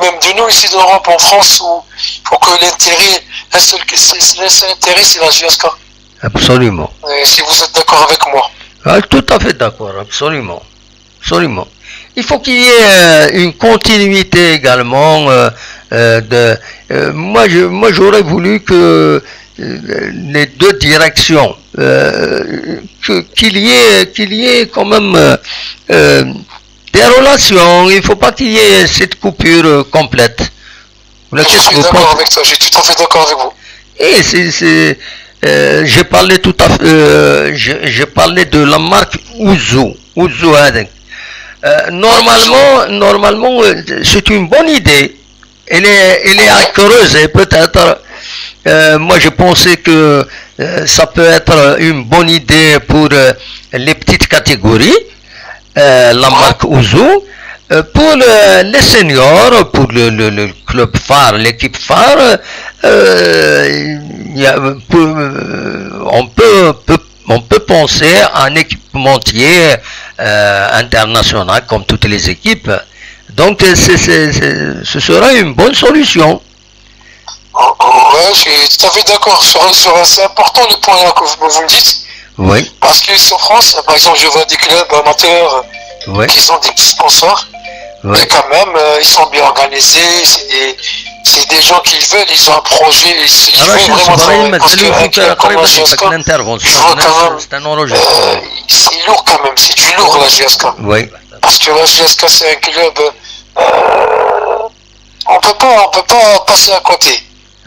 même de nous, ici d'Europe, en France, où il faut que l'intérêt, un seul intérêt, c'est la GSK. Absolument. Et si vous êtes d'accord avec moi. Ah, tout à fait d'accord, absolument. Absolument. Il faut qu'il y ait une continuité également moi j'aurais voulu que les deux directions qu'il y ait quand même des relations. Il ne faut pas qu'il y ait cette coupure complète. Je suis d'accord avec ça, je suis tout à fait d'accord avec vous. Et j'ai parlé j'ai parlé de la marque Ouzo Hadek. Normalement, c'est une bonne idée. Elle est accrueuse et peut-être, moi je pensais que ça peut être une bonne idée pour les petites catégories, la marque Ouzo. Pour les seniors, pour le club phare, l'équipe phare, on peut penser à un équipementier international comme toutes les équipes. Donc ce sera une bonne solution. Ouais, je suis tout à fait d'accord. C'est important le point là que vous me dites. Oui. Parce qu'ici en France, par exemple, je vois des clubs amateurs qui ont des petits sponsors. Oui. Mais quand même, ils sont bien organisés. C'est des gens qui veulent, ils ont un projet. Ils veulent vraiment travailler. Parce qu'un club comme la GSK, je vois quand même, c'est lourd quand même. C'est du lourd la GSK. Oui. Parce que la GSK, c'est un club, on peut pas passer à côté.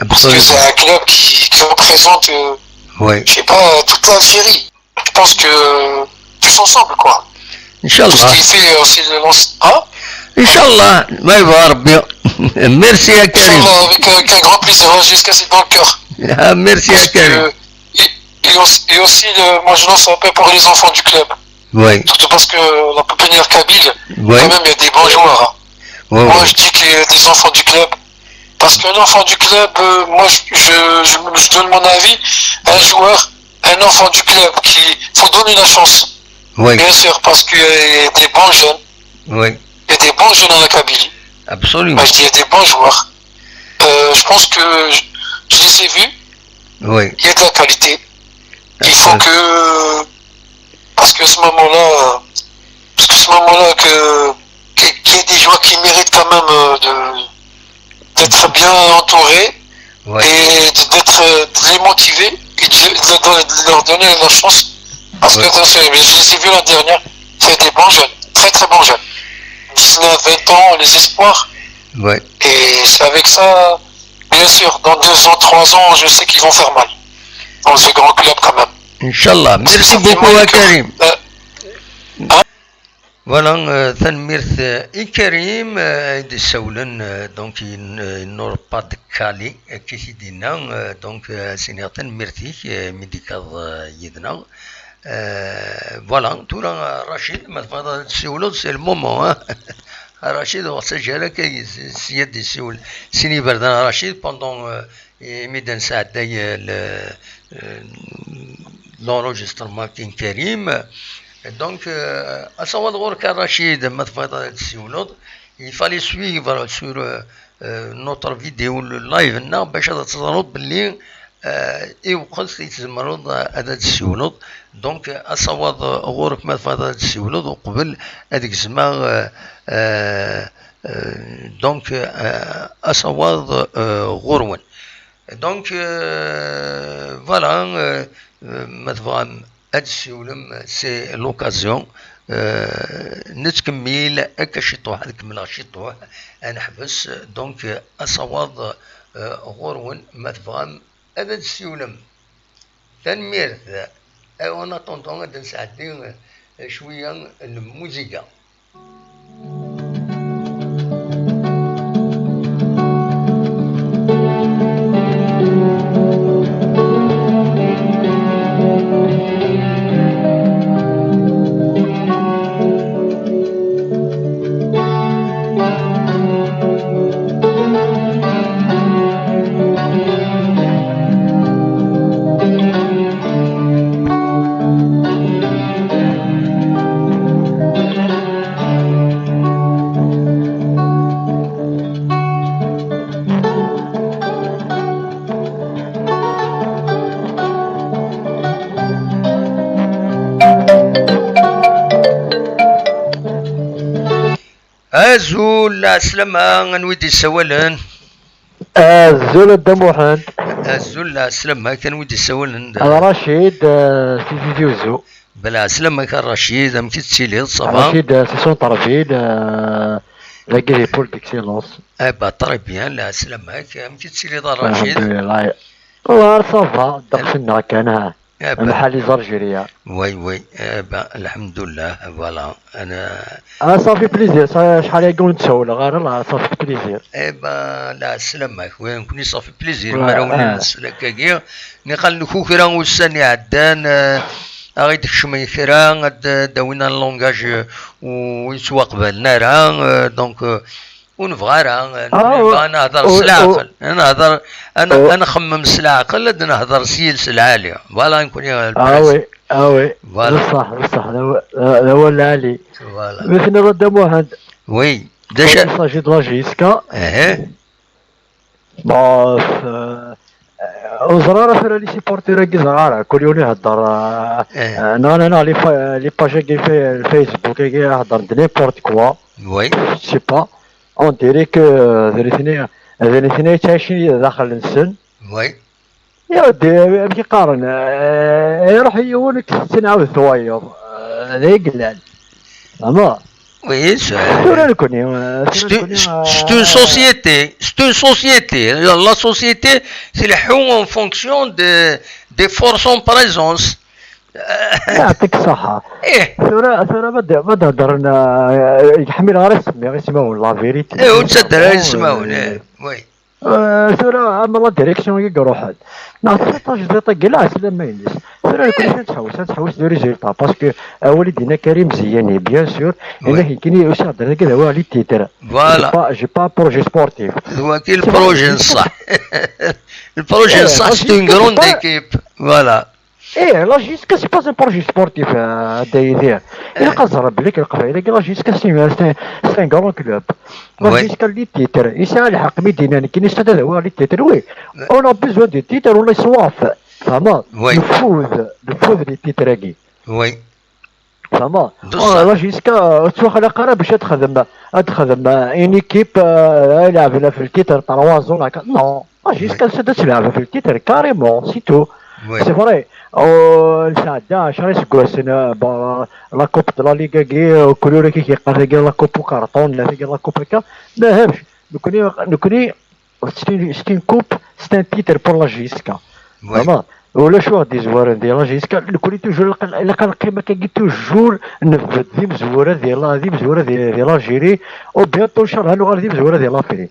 Parce que c'est un club qui représente, je sais pas, toute l'Algérie. Je pense que tous ensemble, quoi. Inch'Allah. Tout ce qui fait aussi le lance. Hein? Inch'Allah, merci à Karim. Inch'Allah, avec un grand plaisir, jusqu'à c'est dans le cœur. Merci à Karim. Il et aussi moi je lance un peu pour les enfants du club. Oui. Surtout parce que la pépinière Kabyle, Oui. quand même, il y a des bons joueurs. Hein. Oui, moi, oui. je dis qu'il y a des enfants du club. Parce qu'un enfant du club, moi, je donne mon avis. Un enfant du club, faut donner la chance. Oui. Bien sûr, parce qu'il y a des bons jeunes. Oui. Il y a des bons jeunes en Kabylie. Absolument. Moi, je dis, il y a des bons joueurs. Je pense que je les ai vus. Oui. Il y a de la qualité. Il faut que, parce que ce moment-là, qu'il y ait des joueurs qui méritent quand même d'être bien entourés, Oui. et de les motiver et de leur donner la chance. Parce que attention, je les ai vus l'année dernière, c'est des bons jeunes, très très bons jeunes. 19, 20 ans, les espoirs. Oui. Et c'est avec ça, bien sûr, dans 2 ans, 3 ans, je sais qu'ils vont faire mal. Dans ce grand club quand même. Inch'Allah. Merci beaucoup, Karim. Voilà, تنميرث كريم دي سولن دونك نور باد كالي كيسيدينا دونك سيني تنميرتي ميديكال يدنا فوالا تورا رشيد ما تفضل تسولو سي المومون رشيد وقت جالك سياد يسول سيني بردان رشيد بوندون ميدان ساعتي لونجسترمون كين كريم. Donc, à savoir de Rachid, il fallait suivre sur notre vidéo, le live, donc, à savoir donc, à savoir donc, voilà, c'est l'occasion نتكمل هكا شطوح هذيك من الشطوح انا حبس دونك اصوات غورون ما تفهم هذا السيولم تنمير وانا طونطون هذا نساعدين شويه الموسيقى. أزول السلامة نويدي سوالن أزول الدموحن أزول السلامة كان ويدي سوالن رشيد سيدي ديوزو بلا سلامة كان رشيد أم كتسيلي الصبا رشيد سيسون طرفيد لاقي بول ديكسيلونس با طري بيان لا سلامة أم كتسيلي رشيد الحمد لله والله صافا دقسنا كان محلي زرجيريا وي الحمد لله فوالا انا صافي بليزير شحال يقول نتسول غير صافي بليزير لا سلامك وين كوني صافي بليزير مراوني نسلكاكيا نقال نكوكرا وساني عدان غيدك شمي كرا داوينا اللونغاج ويسواق بالنا راه دونك ونبغى راه نهضر سلاعقل انا نخمم سلاعقل نهضر سيل سلعالي فوالا نكون وي بصح هذا هو العالي مثل غدا مهند وي داش صاجي لاجيسكا وزرارة في لي سيبورتير كي صغار كل يوم يهضر انا لي باج كي في الفيسبوك كي يهضر نيبورت كوا وي سي با اون ديري كو ذا الاثنين تعيشين داخل السن وي يا ودي كي قارن يروح يولك تنعاود ثوايض هذا يقلال زعما Oui, c'est une société. La société, c'est le حو en fonction des forces en présence. يعطيك الصحة. ثورة ما تهضرنا يحمل غير يسمعون لا فيريتي. إيه وتصدر يسمعون وي. ثورة أما لا ديريكسيون كي روحات. نعطيك طاج زيطة قلع سلام ما ينجز. انا كل شيء نتحوس دو ريزولتا باسكو والدينا كريم زياني بيان سور انا كيكيني واش هضر كذا هو على التيتر فوالا جي با بروجي سبورتيف هو كي البروجي الصح البروجي الصح سي اون غروند ايكيب فوالا ايه لا جيسكا سي با ان بروجي سبورتيف داير الا قزر بليك القبيله لا جيسكا سي ان غران كلوب لا جيسكا لي تيتر يسال الحق ميدينا كي نستدعي هو لي تيتر وي اون ا بيزوان دي تيتر ولا سواف فهمت نفوذ لي تيتراكي وي فهمت لا جيسكا تواخا قرا باش تخدم ان ايكيب يلعب في التيتر 3 زون هكا نو لا جيسكا تلعب في التيتر كاريمون سي تو سي فري او ساعه 10 سكوسنا لا كوب د لا ليغا كي كلوري كي كيقرا كاع لا كوب كارطون لا كاع لا كوب هكا ما هابش نكوني ستين كوب ستان تيتر بور لا جيسكا فهمت ولا شو دي زوار ديال لا جيسكا نكوني توجور الا كان القيمه كي توجور نفذ دي مزوره ديال الجيري او بيانتو نشرها له غير دي مزوره ديال لافريك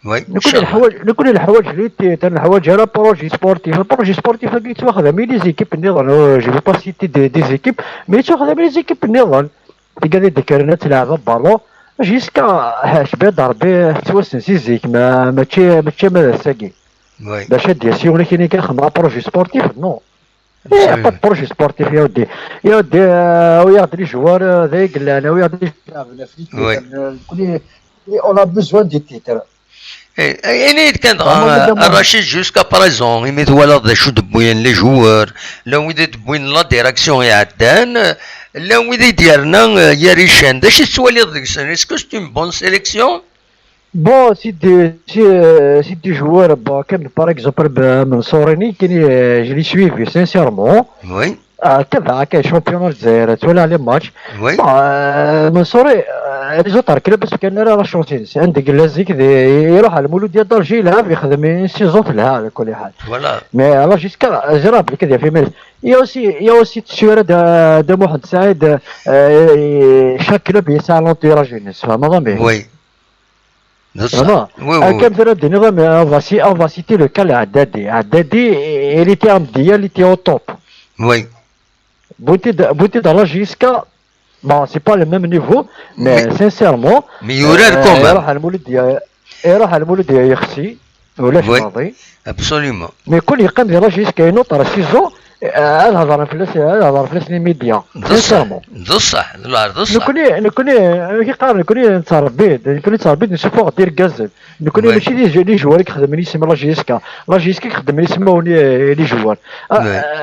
نكون الحوايج اللي تاع الحوايج على بروجي سبورتيف اللي تواخذها من لي زيكيب النظام جو با سيتي دي زيكيب مي تواخذها من لي زيكيب النظام تلقى ذكرنا تلعب بالون جيسكا شبه ضربي توسن سيزيك ماشي ماذا ساقي باش دير سي ولكن كان خدم بروجي سبورتيف نو با بروجي سبورتيف يا ودي وياخذ لي جوار ذاك انا وياخذ لي جوار اون ا بيزوان دي تيتر يعني كان الرشيد جوسكا بريزون يميت ولا ذا شو دبوين لي جوار لو اذا دبوين لا ديريكسيون يعدان لو اذا ديالنا يا ريشان داش تسوالي ذيك السنه اسكو سي اون بون سيليكسيون بون سي دي جوار كان باغ اكزومبل منصوريني كاين جي لي سويفي سانسيرمون وي كذا كاين شامبيون الجزائر تولى على ماتش وي منصوري لي زوطار كلاب بس كان راه شونتين عندك لازيك يروح على المولود ديال دارجي يلعب يخدم سيزون لها على كل حال فوالا مي الله جيسكا جراب كذا في مال يا اوسي التسويره دا محمد سعيد شاك كلوب يسعى لونتيراج الناس فهمت وي كان ضرب دي نظام اون فا سيتي لو كال عدادي اللي تي امديه اللي تي او توب وي بوتي dans la jusqu'à bon c'est pas le même niveau mais sincèrement mais يورالكم يروح المولد يخسي ولا فاضي ابسوليومون مي كل يقام ديال جيسكا نوطر سيزون هذا هضر في لي ميديا سانسيرمون بصح العرض بصح نكوني كي تربيت نشوفو دير غازل نكوني ماشي لي جوار يخدم لي يسمى لا جيسكا يخدم لي يسمى لي جوار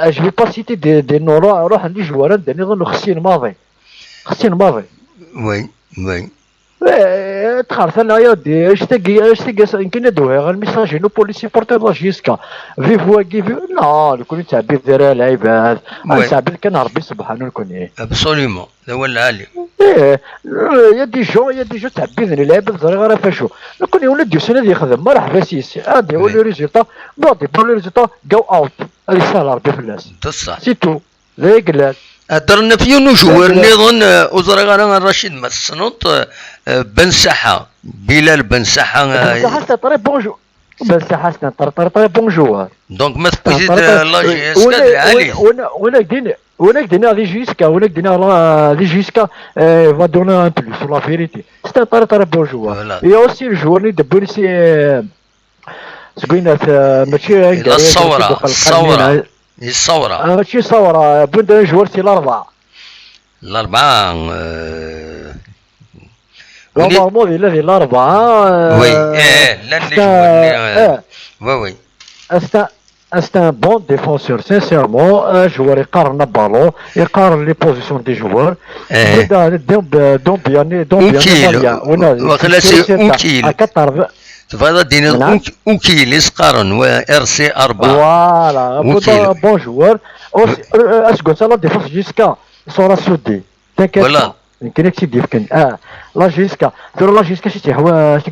جو با سيتي دي نورا روح لي جوار نظن خصني الماضي وي تخرف انا يا ودي اش تاقي يمكن ندوي غير الميساج نو بولي سيبورتور لا جيسكا فيفوا كيفي لا نكون تعبير ديال العباد تعبير كان ربي سبحانه نكون ابسوليومون هذا هو العالي يا دي جو تعبير العباد صغيره فاشو نكون ولد سنه يخدم مرحبا سيسي هادي هو لي ريزولتا بلاتي بور لي ريزولتا جو اوت هذه سهله ربي فلاس بصح سي تو زي قلال هضرنا فيه نجور نظن وزرغانا الرشيد مسنوط بن ساحة بلال بن ساحة بن ساحة طري بونجو بن ساحة طري بونجو دونك ما تبوزيد لا جيسكا العالي وناك دينا لي جيسكا فا دونا ان بلوس لا فيريتي ستا طري بونجو يا اوسي الجوار اللي دبوني سي سكوينات ماشي الصورة ماشي صورة بندن جوار سي الأربعة نورمالمون الذي الأربعة وي لا اللي وي C'est un bon défenseur, sincèrement. Un joueur يقارن بالون يقارن لي بوزيسيون دي جوار فهذا دينا اوكيل يسقارن و ار سي 4 فوالا بون جوار اسكو لا ديفونس جيسكا صورة سودي فوالا يمكن هكشي ديفكن لا جيسكا شي تيحوا شي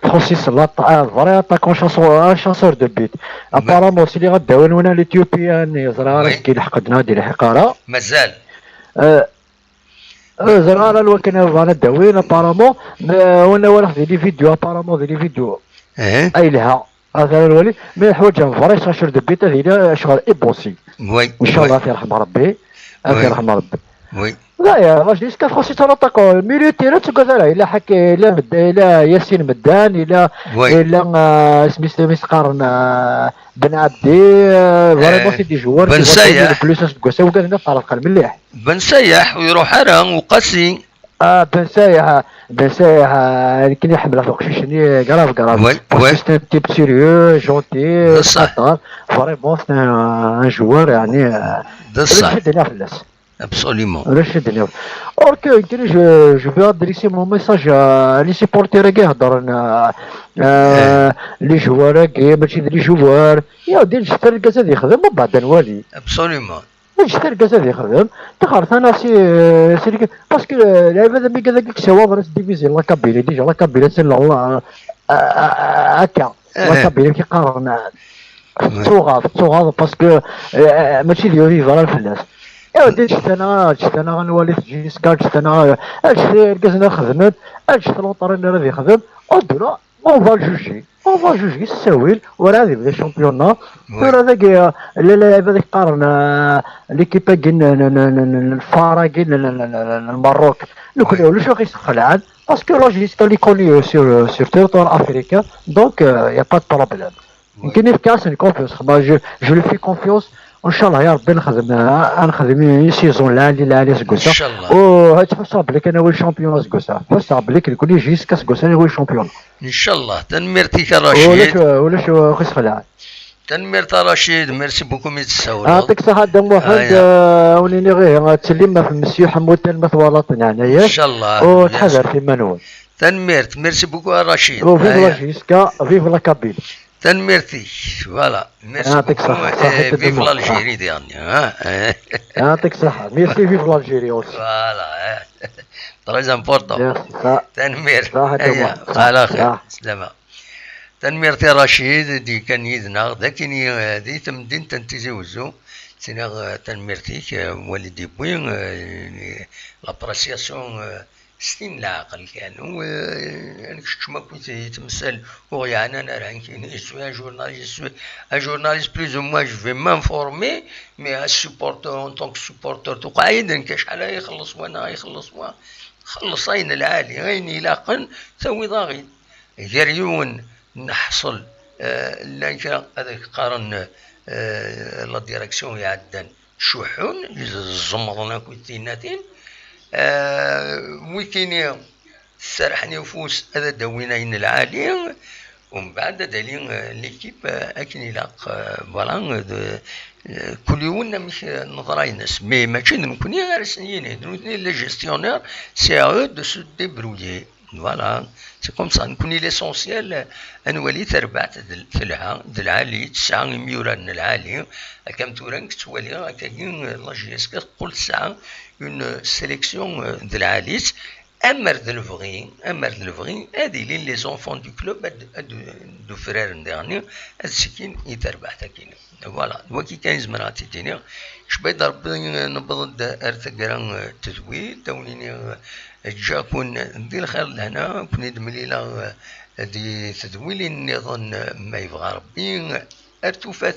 فرانسيس لا فري اتاكون شانسور دو بيت ابارامون سي لي غداون هنا ليثيوبيان زرا كيلحقنا ديال الحقاره مازال زرا لو كان فانا داوين ابارامون وانا واخد لي فيديو ابارامون دي لي فيديو اي لها هذا الولي من الحوايج فري ساشر دو بيتا ديال شغل ايبوسي وي ان شاء الله في رحم ربي في رحم ربي وي لا يا واش ديسكا خاصي تنطقو ميليو تيرا تقول الا حكي الا ياسين مدان الا سميتو مسقارن بن عبدي فريمون سي دي جوار بن سياح بلوس تقول وكان طرق المليح بن سياح ويروح هرم وقاسي بن سايح اللي كان يحمل فوق شيشني كراف وي سي ان تيب سيريو جونتي خطر فريمون سي ان جوار يعني بصح شدني في الناس ابسوليمون رشدني اورك يمكن جو في ادريسي مون ميساج لي سيبورتير كاع يهضرن لي جوار كاع ماشي لي جوار يا دير شتا الكاس هذا يخدم بعد نوالي ابسوليمون شتا الكاس هذا يخدم تخرت انا سي باسكو لعيبه هذا مي كذاك سوا راس ديفيزي لا كابيلي ديجا لا كابيلي سي الله هكا لا كابيلي كيقارن صغار باسكو ماشي ديالي فالان في الناس يا ودي شفت انا غنولي في جيسكا شفت انا الكازنا خدمت شفت لوطار اللي راه يخدم ودرا اون فا جوجي الساويل وراه هذه بدا شامبيونا وراه ذاك اللاعب هذاك قارن ليكيبا كين الفارا كين المروك نقولوا شو غيسخن عاد باسكو لا جيسكا لي كوني سور تيريتوار افريكان دونك يا با دو بروبليم يمكن في كاس كونفيونس جو لو في كونفيونس ان شاء الله يا ربي نخدم سيزون العالي سكوسا ان شاء الله تحسب لك انا هو الشامبيون سكوسا تحسب لك يكون يجي سكوسا هو الشامبيون ان شاء الله تنميرتي رشيد ولا شو خص خلع تنميرت رشيد ميرسي بوكو ميت الساول يعطيك الصحة دم واحد ونيني غير تسلم في المسيو حمود المثوالات يعني ان شاء الله وتحذر في منول تنميرت ميرسي بوكو رشيد وفيف لا جيسكا فيف لا كابيل تنميرتي فوالا ميرسي يعطيك الصحة فيف لالجيري ديالني يعطيك الصحة ميرسي فيف لالجيري اوسي فوالا تريز امبورطون تنمير على خير سلامة تنميرتي رشيد دي كان يدنا ذاكني دي تمدين تنتيزي وزو سينا تنميرتي والدي بوين لابراسياسيون سنين العقل كان انا كما كنت يتمثل ويعني انا راه كاين شويه جورناليست بلوز او موان جو في مانفورمي مي سوبورتور اون طونك سوبورتور تقعد كشحال يخلص وانا يخلص خلص اين العالي اين يلاقن سوي ضاغي جريون نحصل لانك هذاك قارن لا ديريكسيون يعدن شحون الزمرنا كوتيناتين ويكيني سرحني وفوس هذا دوينين العالي ومن بعد دالين ليكيب اكني لاق فوالا كل يوم مش نظراي ناس مي ماشي نكوني غير سنين نكوني لي جيستيونير سي ا دو سو ديبرويي فوالا سي كوم سا نكوني ليسونسيال انولي تربعت دلعا دلعالي تسعة ميوران العالي كم تورانك توالي كاين لا جيسكا قلت ساعه اون سيليكسيون دلعاليس امر دلفغي هادي لي زونفون دو كلوب دو فرير نديرني السكين يتربح تاكين فوالا وكي كاين زمراتي تيني شبيد ربي نبض ارتقران تزويد تونيني جا كون ندير الخير لهنا كون يدملي لا دي تدويلي نظن ما يبغى ربي ارتوفات